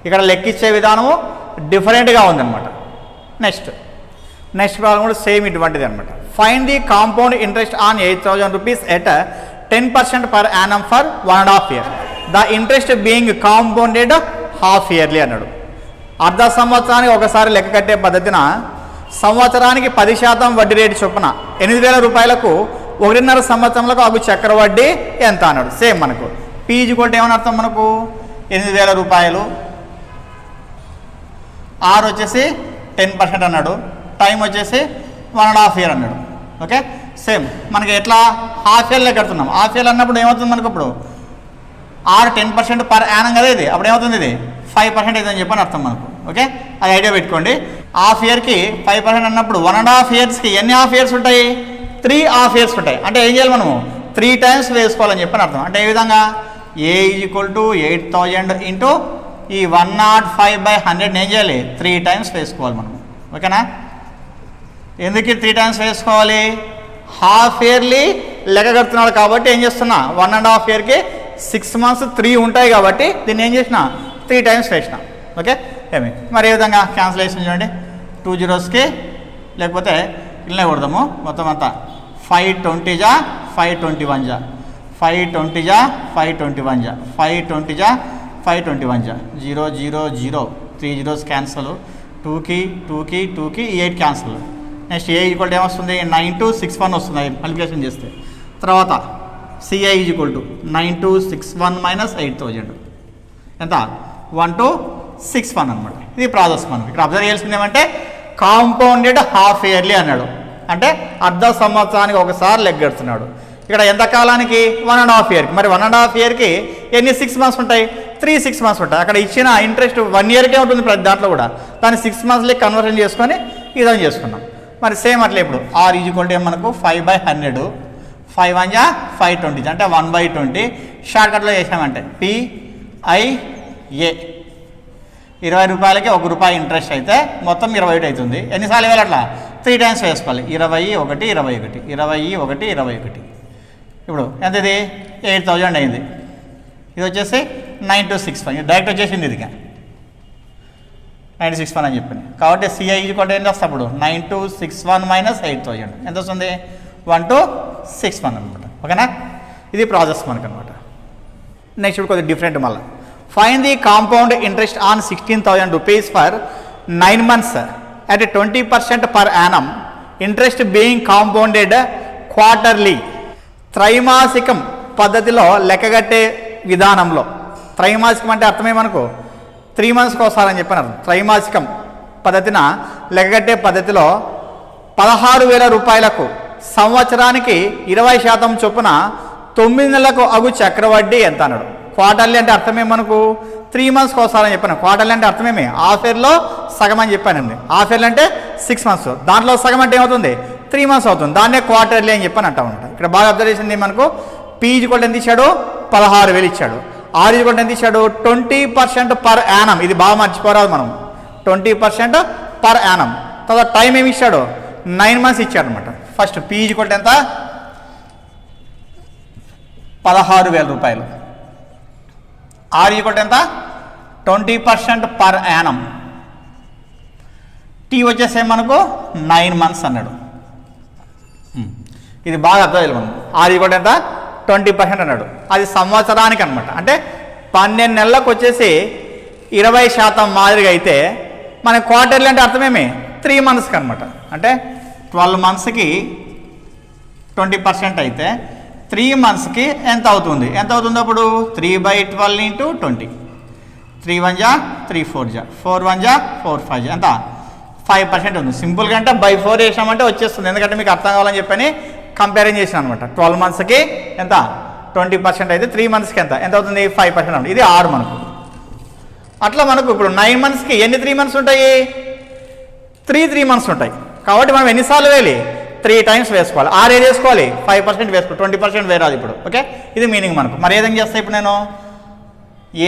ఇక్కడ లెక్కించే విధానము డిఫరెంట్గా ఉందన్నమాట. నెక్స్ట్ ప్రాబ్లం కూడా సేమ్ ఇటువంటిది అనమాట. Find the compound interest on ₹8000 at 10% per annum for 1.5 years. The interest being compounded half yearly అన్నాడు. అర్ధ సంవత్సరానికి ఒకసారి లెక్క కట్టే పద్ధతిన సంవత్సరానికి 10% వడ్డీ రేటు చొప్పున ₹8000కు 1.5 సంవత్సరంలో అవి చక్రవడ్డీ ఎంత అన్నాడు. సేమ్ మనకు పీజీ కొట్టి ఏమని అర్థం మనకు ₹8000, ఆర్ వచ్చేసి 10% అన్నాడు, టైం వచ్చేసి 1.5 year అన్నాడు. ఓకే సేమ్ మనకి ఎట్లా హాఫ్ ఇయర్లో కడుతున్నాం. హాఫ్ ఇయర్ అన్నప్పుడు ఏమవుతుంది మనకు ఇప్పుడు ఆర్ 10% పర్ యానం కదా ఇది, అప్పుడు ఏమవుతుంది ఇది 5% ఇదని చెప్పని అర్థం మనకు. ఓకే అది ఐడియా పెట్టుకోండి. హాఫ్ ఇయర్కి 5% అన్నప్పుడు 1.5 yearsకి ఎన్ని హాఫ్ ఇయర్స్ ఉంటాయి 3 హాఫ్ ఇయర్స్ ఉంటాయి. అంటే ఏం చేయాలి మనము 3 times వేసుకోవాలని చెప్పని అర్థం. అంటే ఏ విధంగా ఏ ఈజ్ ఈక్వల్ టు 8000 ఇంటూ ఈ 105/100 ఏం చేయాలి 3 times వేసుకోవాలి మనం. ఓకేనా. ఎందుకు 3 times వేసుకోవాలి హాఫ్ ఇయర్లీ లెక్క కడుతున్నాడు కాబట్టి ఏం చేస్తున్నా 1.5 yearకి 6 months 3 ఉంటాయి కాబట్టి దీన్ని ఏం చేసిన 3 times వేసిన. ఓకే ఏమి మరి ఏ విధంగా క్యాన్సిలేషన్ చూడండి 2 zeros లేకపోతే ఇల్లనే కొడదాము మొత్తం అంతా 520 521 520 521 520 521 0 0 0 3 zeros క్యాన్సల్ 2కి 2కి 2కి 8 cancel. Next A equal to ఏమొస్తుంది 9261 వస్తుంది మల్టిప్లికేషన్ చేస్తే. తర్వాత సిఐ ఈజ్ ఈక్వల్ టు 9261 - 8000 ఎంత 1261 అనమాట. ఇది ప్రాసెస్ మనకి ఇక్కడ అబ్జర్వ్ చేయాల్సింది ఏమంటే కాంపౌండెడ్ హాఫ్ ఇయర్లీ అన్నాడు. అంటే అర్ధ సంవత్సరానికి ఒకసారి లెగ్గెడుతున్నాడు. ఇక్కడ ఎంత కాలానికి 1.5 yearకి. మరి 1.5 yearకి ఎన్ని 6 months ఉంటాయి 3 6 months ఉంటాయి. అక్కడ ఇచ్చిన ఇంట్రెస్ట్ 1 yearకే ఉంటుంది ప్రతి దాంట్లో కూడా, దాన్ని 6 monthsలే కన్వర్షన్ చేసుకొని ఇదని చేసుకున్నాం. మరి సేమ్ అట్లా ఇప్పుడు ఆర్ ఈజ్ ఈక్వల్ టు మనకు 5/100 5 1 520 అంటే 1/20 షార్ట్కట్లో చేసామంటే PIA ₹20కి ₹1 ఇంట్రెస్ట్ అయితే మొత్తం 21 అవుతుంది. ఎన్నిసార్లు ఇవ్వాలి అట్లా 3 times వేసుకోవాలి 21 21 21 21. ఇప్పుడు ఎంత ఇది 8000 అయింది. ఇది వచ్చేసి 9261 డైరెక్ట్ వచ్చేసింది ఇది 9061 అని చెప్పింది. కాబట్టి సిఐ ఈక్వల్ ఏం చేస్తా అప్పుడు 9261 - 8000 ఎంత వస్తుంది 1261 అనమాట. ఓకేనా ఇది ప్రాసెస్ మనకు అనమాట. నెక్స్ట్ ఇప్పుడు కొద్దిగా డిఫరెంట్ మళ్ళీ find the compound interest on ₹16,000 for 9 months at 20% per annum interest being compounded quarterly. త్రైమాసికం పద్ధతిలో లెక్కగట్టే విధానంలో త్రైమాసికం అంటే అర్థమే మనకు 3 monthsకి ఒకసారి అని చెప్పినారు. త్రైమాసికం పద్ధతిన లెక్కగట్టే పద్ధతిలో 16,000 రూపాయలకు సంవత్సరానికి 20% చొప్పున 9 నెలలకు అగు చక్రవడ్డీ ఎంత అన్నాడు. క్వార్టర్లీ అంటే అర్థమే మనకు 3 మంత్స్కి వస్తారని చెప్పాను. క్వార్టర్లీ అంటే అర్థమేమి హాఫ్ ఇయర్లో సగం అని చెప్పానండి. హాఫ్ ఇయర్లీ అంటే 6 మంత్స్, దాంట్లో సగం అంటే ఏమవుతుంది 3 మంత్స్ అవుతుంది. దాన్నే క్వార్టర్లీ అని చెప్పని అంటామంట. ఇక్కడ బాగా అబ్జర్వ్ చేసింది మనకు పీజీ కూడా ఎంత ఇచ్చాడు 16,000 ఇచ్చాడు. ఆర్జీ కూడా ఎంత ఇచ్చాడు 20% పర్ యానం. ఇది బాగా మర్చిపోరాదు మనం, 20% పర్ యానం. తర్వాత టైం ఏమి ఇచ్చాడు 9 మంత్స్ ఇచ్చాడు అనమాట. ఫస్ట్ పీజీ కూడా ఎంత 16,000 రూపాయలు. ఆర్ఈ కూడా ఎంత 20% పర్ యానం. టీ వచ్చేసే మనకు 9 మంత్స్ అన్నాడు. ఇది బాగా అర్థం చేయాలి మనం. ఆర్ఈ కూడా ఎంత 20% అన్నాడు. అది సంవత్సరానికి అనమాట. అంటే 12 నెలలకు వచ్చేసి 20% మాదిరిగా అయితే మన క్వార్టర్లీ అంటే అర్థమేమి 3 మంత్స్కి అనమాట. అంటే 12 మంత్స్కి 20% అయితే 3 మంత్స్కి ఎంత అవుతుంది అప్పుడు 3/12 ఇంటూ 20. 3 1 జా 3 4 జా 4 1 జా 4 5 జా ఎంత 5% ఉంది. సింపుల్గా అంటే బై 4 వేసామంటే వచ్చేస్తుంది. ఎందుకంటే మీకు అర్థం కావాలని చెప్పని కంపేరింగ్ చేసాను అనమాట. 12 మంత్స్కి ఎంత 20% అయితే 3 మంత్స్కి ఎంత అవుతుంది 5% ఉంది. ఇది 6 మనకు. అట్లా మనకు ఇప్పుడు 9 మంత్స్కి ఎన్ని 3 మంత్స్ ఉంటాయి 3 మంత్స్ ఉంటాయి. కాబట్టి మనం ఎన్నిసార్లు వేయాలి 3 టైమ్స్ వేసుకోవాలి. 6 ఏది వేసుకోవాలి 5% వేసుకోవాలి. 20% వేరాదు ఇప్పుడు. ఓకే, ఇది మీనింగ్ మనకు. మరి ఏదైనా చేస్తే ఇప్పుడు నేను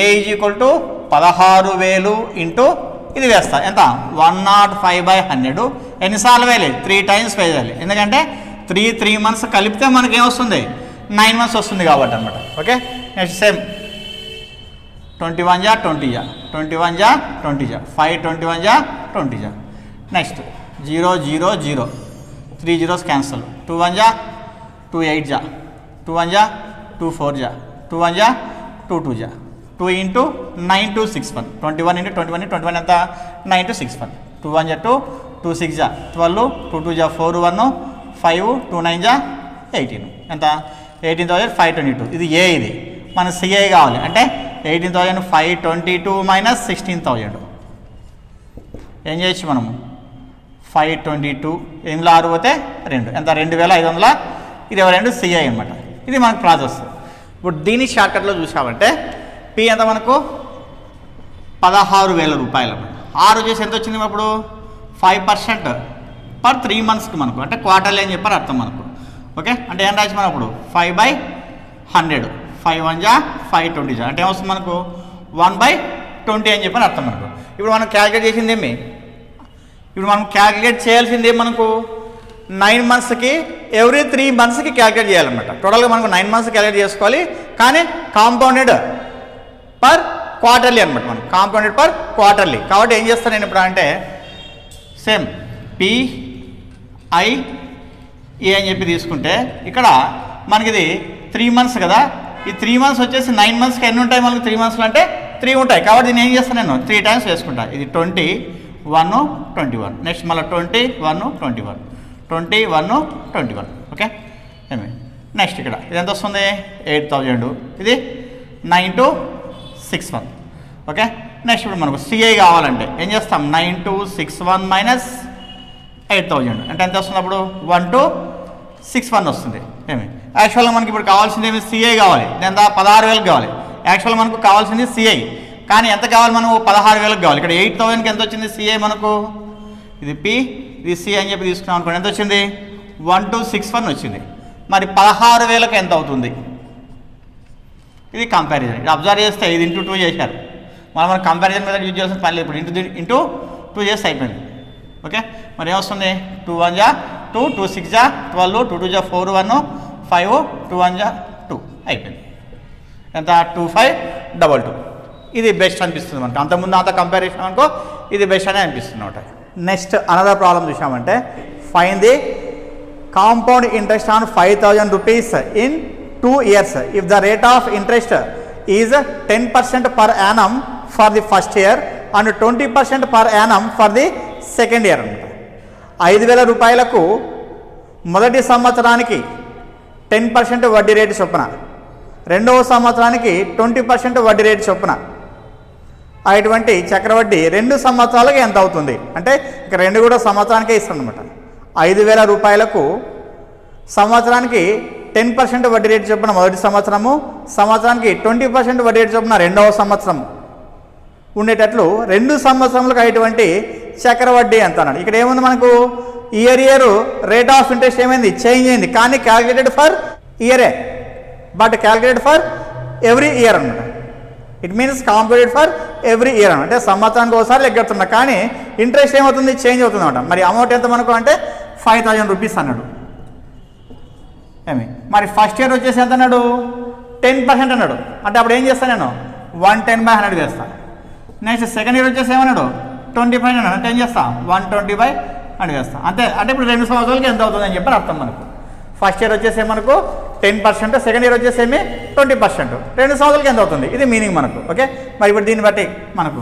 ఏ ఈజ్ ఈక్వల్ టు 16,000 ఇంటూ ఇది వేస్తా ఎంత 105/100. ఎన్నిసార్లు వేయాలి 3 టైమ్స్ వేయాలి. ఎందుకంటే 3 మంత్స్ కలిపితే మనకి ఏమొస్తుంది 9 మంత్స్ వస్తుంది కాబట్టి అనమాట. ఓకే, నెక్స్ట్ సేమ్ 21 జా 20 జా 21 జా 20 జా 5 21 జా 20 జా. Next 0 0 0 3 zeros cancel. 2 1 జా 2 8 జా 2 1 జా 2 4 జా 2 1 జా 2 2 జా 2 ఇంటూ 9 2 6 1 21 ఇంటూ 21 21 ఎంత 9 2 6 1 2 1 జా 2 2 6 జా 12 2 2 జా 4 1 5 2 9 జా 18 ఎంత 18,522. ఇది ఏ, ఇది మన సిఐ కావాలి అంటే 18,522 మైనస్ 16,000. ఏం చేయొచ్చు మనము 522 8లో 6 పోతే 2 ఎంత 2,522 సిఐ అనమాట. ఇది మనకు ప్రాసెస్. ఇప్పుడు దీని షార్ట్కట్లో చూసామంటే పి ఎంత మనకు 16,000 రూపాయలు అన్నమాట. 6 చేసి ఎంత వచ్చింది అప్పుడు 5% పర్ 3 మంత్స్కి మనకు, అంటే క్వార్టర్లీ అని చెప్పారు అర్థం మనకు. ఓకే, అంటే ఏం రాసి మనం అప్పుడు 5/100 5 1 జా 520 జా అంటే ఏమొస్తుంది మనకు 1/20 అని చెప్పని అర్థం మనకు. ఇప్పుడు మనం క్యాలిక్యులేట్ చేసింది ఏమి, ఇప్పుడు మనం క్యాలిక్యులేట్ చేయాల్సింది మనకు 9 మంత్స్కి ఎవ్రీ 3 మంత్స్కి క్యాలిక్యులేట్ చేయాలన్నమాట. టోటల్గా మనకు 9 మంత్స్ క్యాలిక్యులేట్ చేసుకోవాలి. కానీ కాంపౌండెడ్ పర్ క్వార్టర్లీ అనమాట. మనం కాంపౌండెడ్ పర్ క్వార్టర్లీ. కాబట్టి ఏం చేస్తాను నేను ఇప్పుడు అంటే సేమ్ PIE అని చెప్పి తీసుకుంటే ఇక్కడ మనకి ఇది 3 మంత్స్ కదా. ఈ 3 మంత్స్ వచ్చేసి 9 మంత్స్కి ఎన్ని ఉంటాయి మనకు 3 మంత్స్లో అంటే 3 ఉంటాయి. కాబట్టి దీన్ని ఏం చేస్తాను నేను 3 టైమ్స్ వేసుకుంటా. ఇది 21 21 నెక్స్ట్ మళ్ళీ 21 21 21 21. ఓకే, ఏమి నెక్స్ట్ ఇక్కడ ఇది ఎంత వస్తుంది 8,000. ఇది 9 2 6 1. ఓకే, నెక్స్ట్ ఇప్పుడు మనకు సిఐ కావాలంటే ఏం చేస్తాం 9 2 6 1 మైనస్ 8,000 అంటే ఎంత వస్తుంది అప్పుడు 1 2 6 1 వస్తుంది. ఏమి యాక్చువల్గా మనకి ఇప్పుడు కావాల్సింది ఏమి సిఐ కావాలి. ఎంత 16,000 కావాలి. యాక్చువల్గా మనకు కావాల్సింది సిఐ, కానీ ఎంత కావాలి మనం 16,000 కావాలి. ఇక్కడ 8,000కి ఎంత వచ్చింది సిఐ మనకు, ఇది పి ఇది సి అని చెప్పి తీసుకున్నాం అనుకోండి. ఎంత వచ్చింది 1261 వచ్చింది. మరి 16,000కి ఎంత అవుతుంది, ఇది కంపారిజన్. ఇది అబ్జర్వ్ చేస్తే ఇది ఇంటూ 2 చేశారు. మనం కంపారిజన్ మీద యూజ్ చేసిన పని లేదు. ఇప్పుడు ఇంటూ 2 చేస్తే అయిపోయింది. ఓకే, మరి ఏమొస్తుంది 2 1 జా 2 2 6 జా 12 2 2 జా 4 1 5 2 1 జా 2 అయిపోయింది. ఎంత 2522. ఇది బెస్ట్ అనిపిస్తుంది మనకు. అంతకుముందు అంత కంపారిజన్ అనుకో ఇది బెస్ట్ అనే అనిపిస్తుంది అనమాట. నెక్స్ట్ అనదర్ ప్రాబ్లం చూసామంటే fine the compound interest on 5,000 rupees in 2 years if the rate of interest is 10% per annum for the first year and 20% per annum for the second year అనమాట. 5,000 రూపాయలకు మొదటి సంవత్సరానికి 10% వడ్డీ rate చొప్పున, రెండవ సంవత్సరానికి 20% వడ్డీ రేటు చొప్పున అటువంటి చక్రవడ్డీ 2 సంవత్సరాలకి ఎంత అవుతుంది అంటే ఇక 2 కూడా సంవత్సరానికే ఇస్తాను అనమాట. 5,000 రూపాయలకు సంవత్సరానికి 10% వడ్డీ రేటు చొప్పున మొదటి సంవత్సరము, సంవత్సరానికి 20% వడ్డీ రేటు చొప్పున రెండవ సంవత్సరం ఉండేటట్లు 2 సంవత్సరములకు అయ్యేటువంటి చక్రవడ్డీ ఎంత అన్నాడు. ఇక్కడ ఏముంది మనకు ఇయర్ రేట్ ఆఫ్ ఇంట్రెస్ట్ ఏమైంది, చేంజ్ అయింది, కానీ క్యాలిక్యులేటెడ్ ఫర్ ఇయరే, but calculated for every year అనమాట. It means computed for every year అనమాట. అంటే సంవత్సరానికి ఒకసారి లెక్కెడుతున్నా, కానీ ఇంట్రెస్ట్ ఏమవుతుంది, చేంజ్ అవుతుంది అనమాట. మరి అమౌంట్ ఎంత మనకు అంటే 5,000 రూపీస్ అన్నాడు. ఏమి మరి ఫస్ట్ ఇయర్ వచ్చేసి ఎంత అన్నాడు, 10% అన్నాడు. అంటే అప్పుడు ఏం చేస్తాను నేను 110/100 వేస్తాను. నెక్స్ట్ సెకండ్ ఇయర్ వచ్చేసి ఏమన్నాడు 20% అన్నాడు. అంటే ఏం చేస్తా 120/100 వేస్తాను. అంతే. అంటే ఇప్పుడు 2 సంవత్సరాలకి ఎంత అవుతుంది అని చెప్పి అర్థం మనకు. ఫస్ట్ ఇయర్ వచ్చేసి మనకు 10%, సెకండ్ ఇయర్ వచ్చేసేమి 20%, 2 సంవత్సరాలకి ఎంత అవుతుంది, ఇది మీనింగ్ మనకు. ఓకే. మరి ఇప్పుడు దీన్ని బట్టి మనకు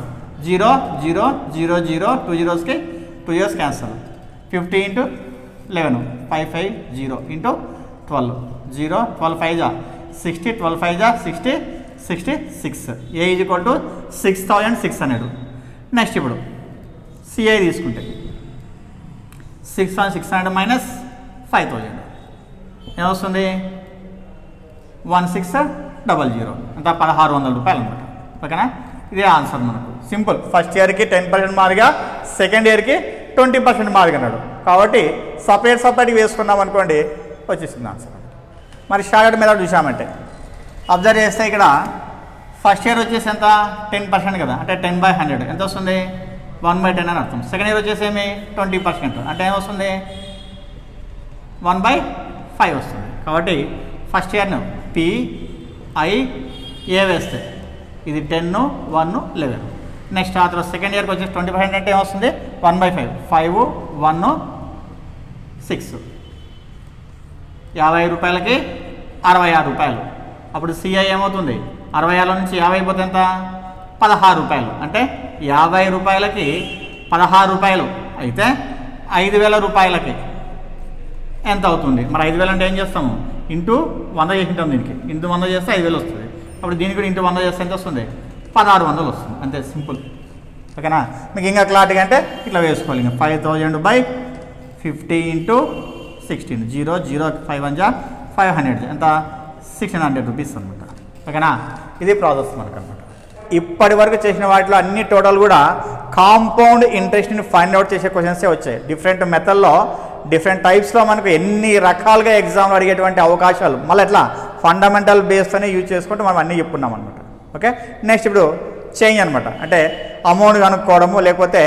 0 0 0 0 2 zeros 2 years cancel. 50 × 11 5 0 × 12 0 12 5 60 12 5 60 66. A = 6,600. Next ఇప్పుడు సిఐ తీసుకుంటే 6,600 మైనస్ 5,000 ఏమొస్తుంది 1600, అంతా 1,600 రూపాయలు అనమాట. ఓకేనా. ఇదే ఆన్సర్ మనకు. సింపుల్. ఫస్ట్ ఇయర్కి 10% మార్గా, సెకండ్ ఇయర్కి 20% మార్గా అన్నాడు. కాబట్టి సపరేట్గా వేసుకున్నాం అనుకోండి, వచ్చేసింది ఆన్సర్. మరి షార్ట్ మెథడ్ చూసామంటే అబ్జర్వ్ చేస్తే ఇక్కడ ఫస్ట్ ఇయర్ వచ్చేసి ఎంత 10% కదా, అంటే 10/100 ఎంత వస్తుంది 1/10 అని అర్థం. సెకండ్ ఇయర్ వచ్చేసి ఏమి 20%, అంటే ఏమొస్తుంది 1/5 వస్తుంది. కాబట్టి ఫస్ట్ ఇయర్ను PIA వేస్తే ఇది 10 1 11. నెక్స్ట్ ఆ తర్వాత సెకండ్ ఇయర్కి వచ్చేసి 20% అంటే ఏమొస్తుంది 1/5 5 1 6 50 రూపాయలకి 66 రూపాయలు. అప్పుడు సిఐ ఏమవుతుంది 66లో నుంచి 50 పోతే ఎంత 16 రూపాయలు. అంటే 50 రూపాయలకి 16 రూపాయలు అయితే 5,000 రూపాయలకి ఎంత అవుతుంది. మరి 5,000 అంటే ఏం చేస్తాము ఇంటూ 100 చేసి ఉంటాం. దీనికి ఇంటూ 100 చేస్తే 5,000 వస్తుంది. అప్పుడు దీనికి కూడా ఇంటూ 100 చేస్తే ఎంత వస్తుంది 1,600 వస్తుంది. అంతే, సింపుల్. ఓకేనా. మీకు ఇంకా క్లారిటీగా అంటే ఇట్లా వేసుకోవాలి. ఇంకా 5,000/50 × 16 0 0 5 1 500 ఎంత 600 రూపీస్ అనమాట. ఓకేనా. ఇది ప్రాసెస్ మనకు అనమాట. ఇప్పటి వరకు చేసిన వాటిలో అన్ని టోటల్ కూడా కాంపౌండ్ ఇంట్రెస్ట్ని ఫైండ్ అవుట్ చేసే క్వశ్చన్సే వచ్చాయి. డిఫరెంట్ మెథడ్లో డిఫరెంట్ టైప్స్లో మనకు ఎన్ని రకాలుగా ఎగ్జామ్లో అడిగేటువంటి అవకాశాలు, మళ్ళీ ఎట్లా ఫండమెంటల్ బేస్తోనే యూజ్ చేసుకుంటూ మనం అన్నీ చెప్పుకున్నాం అనమాట. ఓకే. నెక్స్ట్ ఇప్పుడు చేంజ్ అనమాట. అంటే అమౌంట్ కనుక్కోవడము, లేకపోతే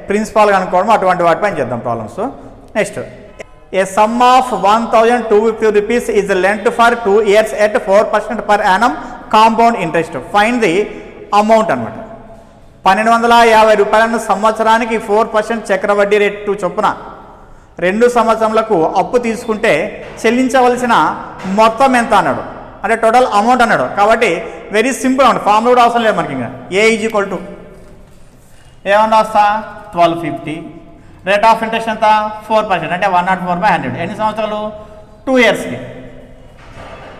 ప్రిన్సిపాల్ కనుక్కోవడము, అటువంటి వాటిపైన చేద్దాం problems. Next a sum of 1,250 rupees is lent for 2 years at 4% per annum compound interest. Find the amount అనమాట. 1,250 రూపాయలను సంవత్సరానికి 4% చక్రవడ్డీ రేటు చొప్పున 2 సంవత్సరములకు అప్పు తీసుకుంటే చెల్లించవలసిన మొత్తం ఎంత అన్నాడు. అంటే టోటల్ అమౌంట్ అన్నాడు. కాబట్టి వెరీ సింపుల్ అన్నమాట. ఫార్ములా కూడా అవసరం లేదు మనకి. ఇంకా A = ఏమన్నా వస్తా 1,250. రేట్ ఆఫ్ ఇంట్రెస్ట్ ఎంత 4%, అంటే 104/100. ఎన్ని సంవత్సరాలు 2 yearsకి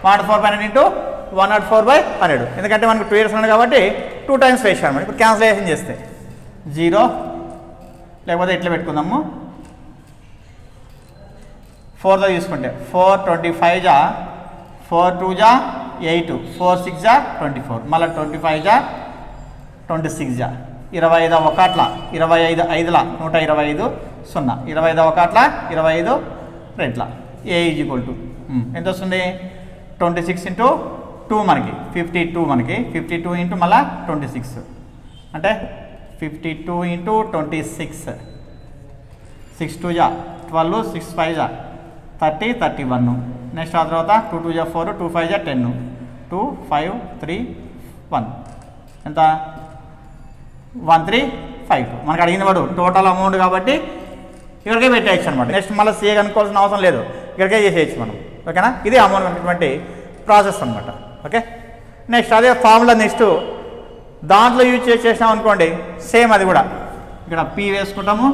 104/100 × 104/100. ఎందుకంటే మనకు 2 years ఉన్నాయి కాబట్టి 2 times వేసాను అనమాట. ఇప్పుడు క్యాన్సిలేషన్ చేస్తే 0, లేకపోతే ఇట్లా పెట్టుకుందాము 4తో తీసుకుంటే 4 25 4 2 8 4 6 24, మళ్ళీ 25 26 25 ఒకట్ల 25 5ల 125 0 25 ఒకట్ల 25 2 A = ఎంత వస్తుంది 26 × 2 మనకి 52, మనకి 52 × మళ్ళీ 26 అంటే 52 × 26 6 2 12 6 5 30 31. నెక్స్ట్ ఆ తర్వాత 2 2 4 2 5 10 2 5 3 1 ఎంత 1352. మనకు అడిగిన వాడు టోటల్ అమౌంట్ కాబట్టి ఇక్కడికే పెట్టేయచ్చు అనమాట. నెక్స్ట్ మళ్ళీ సీఏ కనుక్కోవాల్సిన అవసరం లేదు, ఇక్కడికే చేసేయచ్చు మనం. ఓకేనా. ఇది అమౌంట్ అనేటువంటి ప్రాసెస్ అనమాట. ఓకే. నెక్స్ట్ అదే ఫార్ములా నెక్స్ట్ దాంట్లో యూజ్ చేసాం అనుకోండి, సేమ్ అది కూడా ఇక్కడ P వేసుకుంటాము,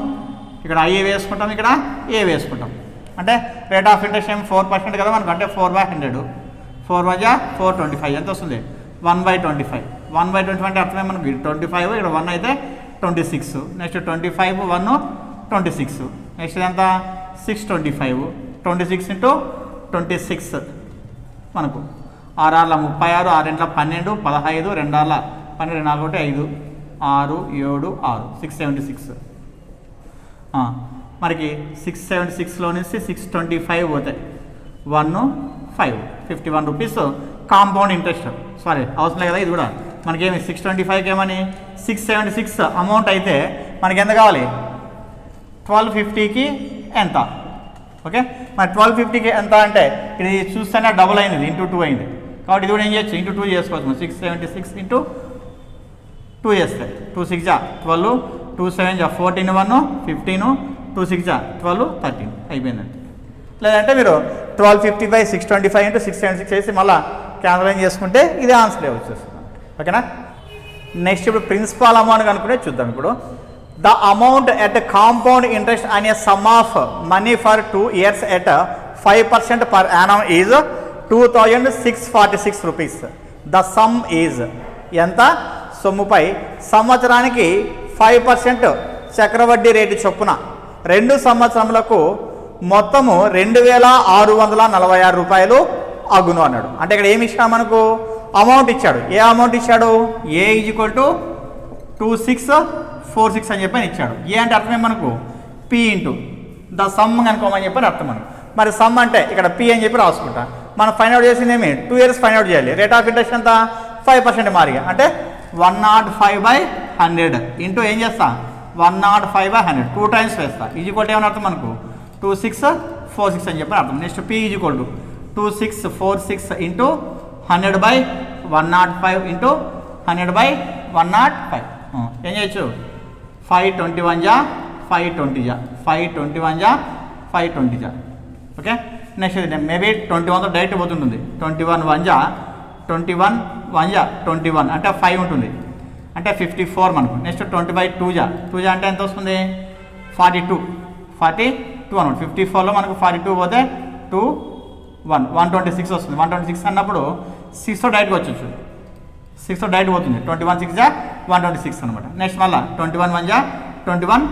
ఇక్కడ I వేసుకుంటాము, ఇక్కడ A వేసుకుంటాం. అంటే రేట్ ఆఫ్ ఇంట్రెస్ట్ ఏమి 4% కదా మనకు, అంటే 4/100 4 1 425 ఎంత వస్తుంది 1/25. 1/25 అంటే అర్థమే మనకి 25, ఇక్కడ 1 అయితే 26. నెక్స్ట్ 25 1 26. నెక్స్ట్ ఎంత 625, 26 ఇంటూ 26 మనకు 6 6 36, 6 2 12, 15, 2 6 12, 4 5, 6 7 6, 676. మనకి 676లో నుంచి 625 పోతాయి, 51 రూపీస్ కాంపౌండ్ ఇంట్రెస్ట్. సారీ అవసరం లేదు కదా, ఇది కూడా మనకేమి 625కి ఏమని 676 అమౌంట్ అయితే మనకి ఎంత కావాలి, 1250కి ఎంత, ఓకే. మరి 1250కి ఎంత అంటే ఇది చూస్తేనే డబుల్ అయింది, ఇంటూ 2 అయింది, కాబట్టి ఇది కూడా ఏం చేయొచ్చు, ఇంటూ 2 చేసుకోవచ్చు. 676 ఇంటూ 2 చేస్తే 2 6 12, 2 7 14, 1 15, 2 6 12, 13 అయిపోయిందండి. లేదంటే మీరు 1250 625 ఇంటూ 676 చేసి మళ్ళీ క్యాన్సల్ చేసుకుంటే ఇదే ఆన్సర్ వచ్చేస్తుంది, ఓకేనా. నెక్స్ట్ ఇప్పుడు ప్రిన్సిపాల్ అమౌంట్ కనుక్కునే చూద్దాం. ఇప్పుడు the amount at compound interest అనే sum of money for 2 years at 5% per annum is 2646 rupees. The sum is ఎంత, సొమ్ముపై సంవత్సరానికి 5% చక్రవడ్డీ రేటు చొప్పున 2 సంవత్సరములకు మొత్తము 2646 రూపాయలు అగును అన్నాడు. అంటే ఇక్కడ ఏమి ఇచ్చినా మనకు అమౌంట్ ఇచ్చాడు. ఏ అమౌంట్ ఇచ్చాడు, ఏ ఈజ్ ఈక్వల్ టు 2646 అని చెప్పని ఇచ్చాడు. ఏ అంటే అర్థమే మనకు పి ఇంటూ ద సమ్ కనుకోమని చెప్పని అర్థం మనకు. మరి సమ్ అంటే ఇక్కడ పి అని చెప్పి రాసుకుంటా. మనం ఫైండ్ అవుట్ చేసింది ఏమి 2 years ఫైండ్ అవుట్ చేయాలి. రేట్ ఆఫ్ ఇంట్రెస్ట్ ఎంత 5% మారిగా, అంటే 105/100 ఇంటూ ఏం చేస్తా 105/100 2 times వేస్తా. ఈజ్ ఈక్వల్ టు ఏమని అర్థం మనకు 2646 అని చెప్పని అర్థం. Next P is equal to 2646 into 100/105 into 100/105. ఏం చేయొచ్చు 521 520 521 520. ఓకే. నెక్స్ట్ మేబీ 21తో డైరెక్ట్ పోతుంటుంది. 21 1 21 అంటే 5 ఉంటుంది, అంటే 54 మనకు. నెక్స్ట్ 20/2 అంటే ఎంత వస్తుంది 42 అనమాట. 54లో మనకు 42 పోతే 2 126 వస్తుంది. 126 అన్నప్పుడు 6తో డైరెక్ట్గా వచ్చచ్చు, 6తో డైరెక్ట్ పోతుంది. 21 6 126 అనమాట. నెక్స్ట్ మళ్ళీ 21 1 21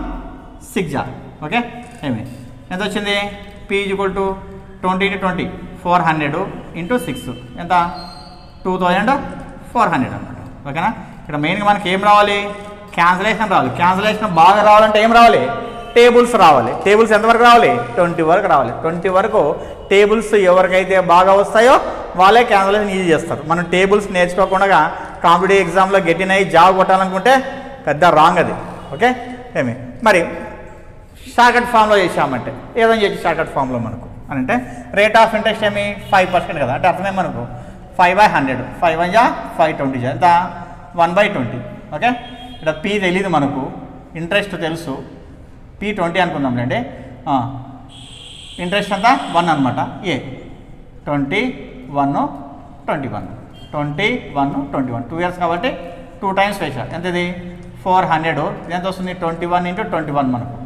6 ఓకే. ఏమి ఎంత వచ్చింది, P is equal to 20 × 20 400 into 6 ఎంత 2400 అనమాట, ఓకేనా. ఇక్కడ మెయిన్గా మనకి ఏం రావాలి, క్యాన్సలేషన్ రావాలి. క్యాన్సలేషన్ బాగా రావాలంటే ఏం రావాలి, టేబుల్స్ రావాలి. టేబుల్స్ ఎంతవరకు రావాలి, 20 వరకు రావాలి. 20 వరకు టేబుల్స్ ఎవరికైతే బాగా వస్తాయో వాళ్ళే క్యాన్సలేషన్ ఈజీ చేస్తారు. మనం టేబుల్స్ నేర్చుకోకుండా కాంపిటేటివ్ ఎగ్జామ్లో గెటిన్ అయ్యి జాబ్ కొట్టాలనుకుంటే పెద్ద రాంగ్ అది, ఓకే. ఏమి మరి షార్ట్కట్ ఫామ్లో చేసామంటే ఏదైనా చేసి షార్ట్కట్ ఫామ్లో మనకు అని అంటే రేట్ ఆఫ్ ఇంట్రెస్ట్ ఏమి 5% కదా, అంటే అర్థమే మనకు 5/100 5 1 520 ఎంత 1/20, ఓకే. ఇక్కడ పి తెలీదు మనకు, ఇంట్రెస్ట్ తెలుసు, P20 అనుకుందాంలేండి. ఇంట్రెస్ట్ అంతా 1 అనమాట. ఏ 21 2 years కాబట్టి 2 times వేసారు. ఎంత ఇది 400. ఇది ఎంత వస్తుంది 21 × 21 మనకు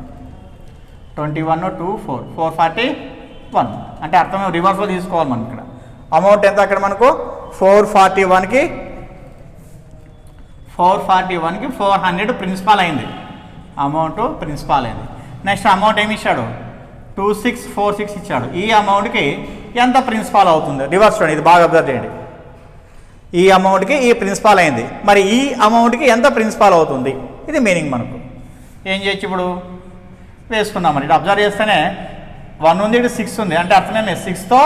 21 2 4 441. అంటే అర్థం రివర్స్లో తీసుకోవాలి మనం. ఇక్కడ అమౌంట్ ఎంత అక్కడ మనకు 441కి 400 ప్రిన్సిపాల్ అయింది, అమౌంట్ ప్రిన్సిపాల్ అయింది. నెక్స్ట్ అమౌంట్ ఏమి ఇచ్చాడు 2646 ఇచ్చాడు. ఈ అమౌంట్కి ఎంత ప్రిన్సిపాల్ అవుతుంది రివర్స్ చూడండి, ఇది బాగా అబ్జర్వ్ చేయండి. ఈ అమౌంట్కి ఈ ప్రిన్సిపాల్ అయింది, మరి ఈ అమౌంట్కి ఎంత ప్రిన్సిపాల్ అవుతుంది, ఇది మీనింగ్. మనకు ఏం చేయొచ్చు ఇప్పుడు వేసుకున్నామని ఇటు అబ్జర్వ్ చేస్తేనే 1 ఉంది, ఇటు 6 ఉంది, అంటే అర్థమే 6తో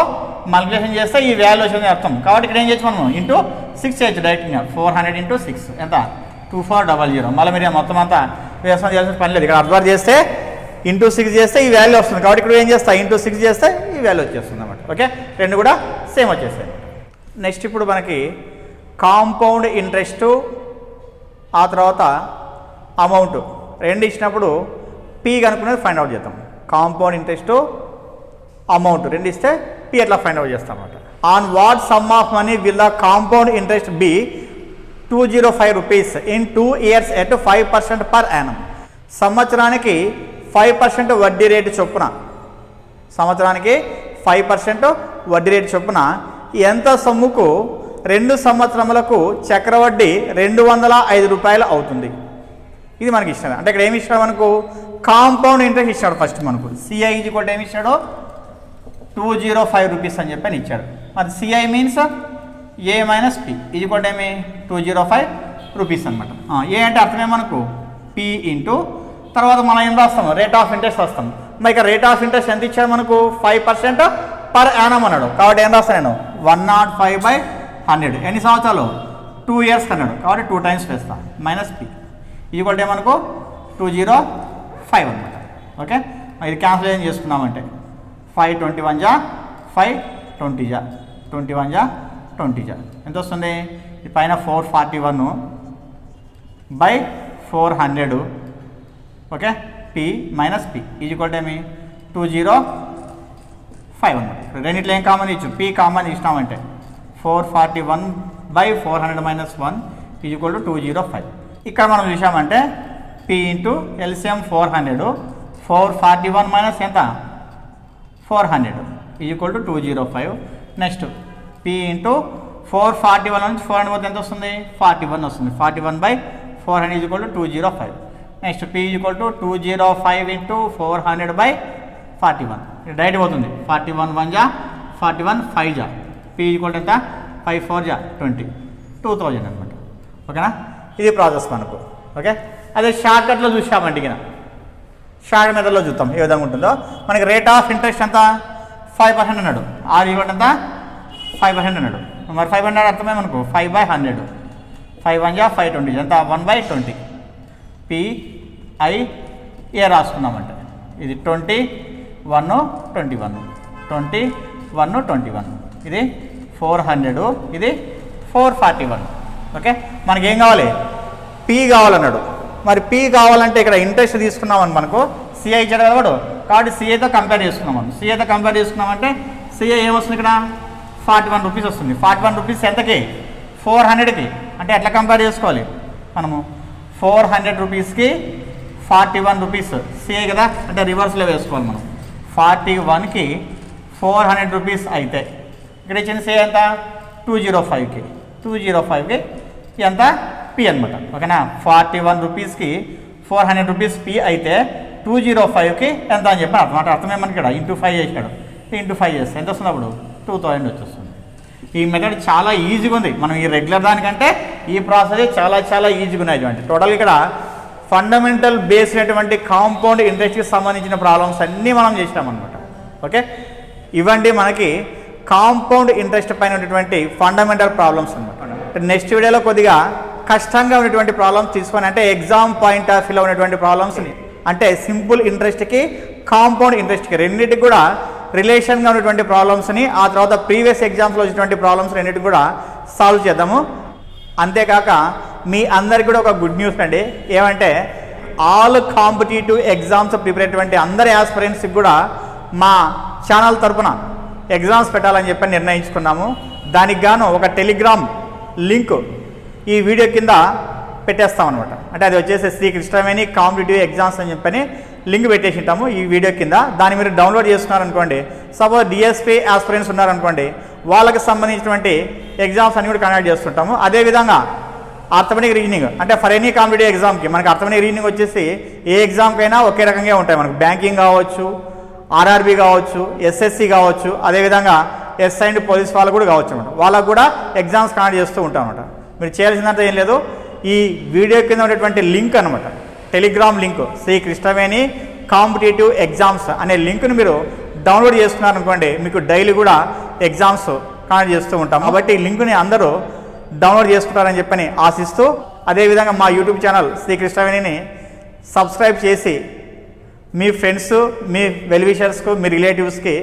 మల్టిప్లికేషన్ చేస్తే ఈ వాల్యూ వచ్చింది అర్థం. కాబట్టి ఇక్కడ ఏం చేయొచ్చు మనం ఇంటూ 6 చేయొచ్చు డైరెక్ట్గా. 400 × 6 ఎంత 2400. మళ్ళీ మీరు మొత్తం అంతా వేసుకొని చేయాల్సిన పని లేదు. ఇక్కడ అబ్జర్వ్ చేస్తే ఇంటూ 6 చేస్తే ఈ వాల్యూ వస్తుంది. కాబట్టి ఇక్కడ ఏం చేస్తా ఇంటూ 6 చేస్తే ఈ వాల్యూ వచ్చేస్తుంది అన్నమాట, ఓకే. రెండు కూడా సేమ్ వచ్చేస్తాయి. నెక్స్ట్ ఇప్పుడు మనకి కాంపౌండ్ ఇంట్రెస్ట్ ఆ తర్వాత అమౌంట్ రెండు ఇచ్చినప్పుడు పి కనుక్కునేది ఫైండ్ అవుట్ చేద్దాం. కాంపౌండ్ ఇంట్రెస్ట్ అమౌంట్ రెండు ఇస్తే పి ఎట్లా ఫైండ్ అవుట్ చేస్తాం అన్నమాట. On what sum of money will the compound interest be 205 rupees in 2 years at 5% per annum. సంవత్సరానికి 5% వడ్డీ రేటు చొప్పున, సంవత్సరానికి 5% వడ్డీ రేటు చొప్పున ఎంత సొమ్ముకు 2 సంవత్సరములకు చక్రవడ్డీ 205 రూపాయలు అవుతుంది. ఇది మనకి ఇష్టం. అంటే ఇక్కడ ఏమి ఇష్టం మనకు కాంపౌండ్ ఇంట్రెస్ట్ ఇచ్చాడు ఫస్ట్ మనకు. సిఐ ఈజ్ ఈక్వల్ టు ఏమి ఇచ్చాడు, 205 రూపీస్ అని చెప్పని ఇచ్చాడు. మరి CI means A minus P is equal to ఏమి 205 రూపీస్ అనమాట. ఏ అంటే అర్థమే మనకు పి ఇంటూ తర్వాత మనం ఏం రాస్తాము, రేట్ ఆఫ్ ఇంట్రెస్ట్ రాస్తాము. మరి ఇక రేట్ ఆఫ్ ఇంట్రెస్ట్ ఎంత ఇచ్చాడు మనకు, 5% పర్ యానం అన్నాడు. కాబట్టి ఏం రాస్తాను నేను, 105/100. ఎన్ని సంవత్సరాలు, 2 ఇయర్స్ అన్నాడు. కాబట్టి 2 టైమ్స్ వేస్తాను. మైనస్ పి ఈక్వల్ టు మనకు 205 అనమాట. ఓకే, ఇది క్యాన్సిలేషన్ చేసుకున్నామంటే 521 జా 5 20 జా 21 జా 20 జా ఎంత వస్తుంది, ఈ పైన 441/400. Okay, P minus P is equal to ఏమి 205 అనమాట. రెండిట్లో ఏం కామన్ ఇచ్చు, పి కామన్ ఇచ్చినామంటే 441/400 మైనస్ 1 ఈజ్ ఈక్వల్ టు 205. ఇక్కడ మనం చూసామంటే పి ఇంటూ ఎల్సిఎం 400, 441 మైనస్ ఎంత 400 is equal to 205. Next P into 441 నుంచి 400 పోతే ఎంత వస్తుంది, 41 వస్తుంది. 41/400 is equal to 205. Next P is equal to 205 into 400/41. Direct పోతుంది. 41 1 జా 41 5 జా పి ఈజ్ ఈక్వల్ టు ఎంత 5 4 జా 20, 2000 అనమాట. ఓకేనా, ఇది ప్రాసెస్ మనకు. ఓకే, అదే షార్ట్ కట్లో చూసామంటే ఇక షార్ట్ మెథడ్లో చూద్దాం ఏ విధంగా ఉంటుందో. మనకి రేట్ ఆఫ్ ఇంట్రెస్ట్ ఎంత 5% అన్నాడు, ఆర్ ఈక్వల్ ఎంత 5% అన్నాడు. మరి 500 అర్థమే మనకు 5/100, 5 1 జా 5 20 ఎంత 1/20. పిఐఏ రాసుకున్నామంటే ఇది 21 21 21 21, ఇది 400, ఇది 441. ఓకే, మనకి ఏం కావాలి, పి కావాలన్నాడు. మరి పి కావాలంటే ఇక్కడ ఇంట్రెస్ట్ తీసుకున్నామని మనకు సిఐ ఇచ్చాడు కదా, కాబట్టి సిఐతో కంపేర్ చేసుకున్నాం. సిఐతో కంపేర్ చేసుకున్నామంటే సిఐ ఏమొస్తుంది, ఇక్కడ 41 రూపీస్ వస్తుంది. 41 రూపీస్ ఎంతకి, 400కి. అంటే ఎట్లా కంపేర్ చేసుకోవాలి మనము, 400 రూపీస్కి 41 రూపీస్ సిఐ కదా, అంటే రివర్స్లో వేసుకోవాలి మనం. 41కి 400 రూపీస్ అయితే ఇక్కడ ఇచ్చిన సిఐ ఎంత 205కి, 205కి ఎంత పి అనమాట. ఓకేనా, 41 రూపీస్కి 400 రూపీస్ పి అయితే 205కి ఎంత అని చెప్పి అర్థం. అర్థమే మనకి ఇక్కడ ఇంటూ 5 చేసాడు. ఇంటూ 5 చేస్తే ఎంత వస్తుంది, అప్పుడు 2000 వచ్చేస్తుంది. ఈ మెథడ్ చాలా ఈజీగా ఉంది. మనం ఈ రెగ్యులర్ దానికంటే ఈ ప్రాసెస్ చాలా చాలా ఈజీగా ఉన్నాయి. టోటల్ ఇక్కడ ఫండమెంటల్ బేస్డ్ అటువంటి కాంపౌండ్ ఇంట్రెస్ట్కి సంబంధించిన ప్రాబ్లమ్స్ అన్నీ మనం చేసినాం అనమాట. ఓకే, ఇవ్వండి మనకి కాంపౌండ్ ఇంట్రెస్ట్ పైన ఉన్నటువంటి ఫండమెంటల్ ప్రాబ్లమ్స్ అనమాట. నెక్స్ట్ వీడియోలో కొద్దిగా కష్టంగా ఉన్నటువంటి ప్రాబ్లమ్స్ తీసుకొని, అంటే ఎగ్జామ్ పాయింట్ ఆఫ్ వ్యూలో ఉన్నటువంటి ప్రాబ్లమ్స్ని, అంటే సింపుల్ ఇంట్రెస్ట్కి కాంపౌండ్ ఇంట్రెస్ట్కి రెండింటికి కూడా రిలేషన్గా ఉన్నటువంటి ప్రాబ్లమ్స్ని, ఆ తర్వాత ప్రీవియస్ ఎగ్జామ్స్లో వచ్చినటువంటి ప్రాబ్లమ్స్ రెండింటికి కూడా సాల్వ్ చేద్దాము. అంతేకాక మీ అందరికీ కూడా ఒక గుడ్ న్యూస్ అండి. ఏమంటే ఆల్ కాంపిటేటివ్ ఎగ్జామ్స్ ప్రిపేర్ అయ్యేటువంటి అందరి ఆస్పిరెంట్స్కి కూడా మా ఛానల్ తరఫున ఎగ్జామ్స్ పెట్టాలని చెప్పి నిర్ణయించుకున్నాము. దానికి గాను ఒక టెలిగ్రామ్ లింక్ ఈ వీడియో కింద పెట్టేస్తాం అనమాట. అంటే అది వచ్చేసి శ్రీ కృష్ణవేణి కాంపిటేటివ్ ఎగ్జామ్స్ అని చెప్పని లింక్ పెట్టేసి ఉంటాము ఈ వీడియో కింద. దాన్ని మీరు డౌన్లోడ్ చేసుకున్నారనుకోండి, సపోజ్ డిఎస్పీ ఆస్పిరెంట్స్ ఉన్నారనుకోండి, వాళ్ళకి సంబంధించినటువంటి ఎగ్జామ్స్ అన్ని కూడా కండక్ట్ చేస్తుంటాము. అదేవిధంగా ఆర్థమెటిక్ రీజనింగ్, అంటే ఫర్ ఎనీ కాంపిటేటివ్ ఎగ్జామ్కి మనకి ఆర్థమెటిక్ రీజనింగ్ వచ్చేసి ఏ ఎగ్జామ్కైనా ఒకే రకంగా ఉంటాయి. మనకు బ్యాంకింగ్ కావచ్చు, ఆర్ఆర్బీ కావచ్చు, ఎస్ఎస్సి కావచ్చు, అదేవిధంగా ఎస్ఐ అండ్ పోలీస్ వాళ్ళకు కూడా కావచ్చు అనమాట. వాళ్ళకు కూడా ఎగ్జామ్స్ కండక్ట్ చేస్తూ ఉంటాం అనమాట. మీరు చేయాల్సినంత ఏం లేదు, ఈ వీడియో కింద ఉన్నటువంటి లింక్ అనమాట, Telegram link Shri Krishnaveni competitive exams అనే లింక్ను మీరు డౌన్లోడ్ చేసుకున్నారనుకోండి, మీకు డైలీ కూడా ఎగ్జామ్స్ కండక్ట్ చేస్తూ ఉంటాం. కాబట్టి ఈ లింక్ని అందరూ డౌన్లోడ్ చేసుకుంటారని చెప్పని ఆశిస్తూ, అదేవిధంగా మా యూట్యూబ్ ఛానల్ శ్రీ కృష్ణవేణిని సబ్స్క్రైబ్ చేసి మీ ఫ్రెండ్స్, మీ వెల్విషర్స్కు, మీ రిలేటివ్స్కి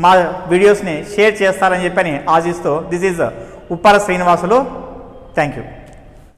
మా వీడియోస్ని షేర్ చేస్తారని చెప్పని ఆశిస్తూ, this is Uppala Srinivasulu. Thank you.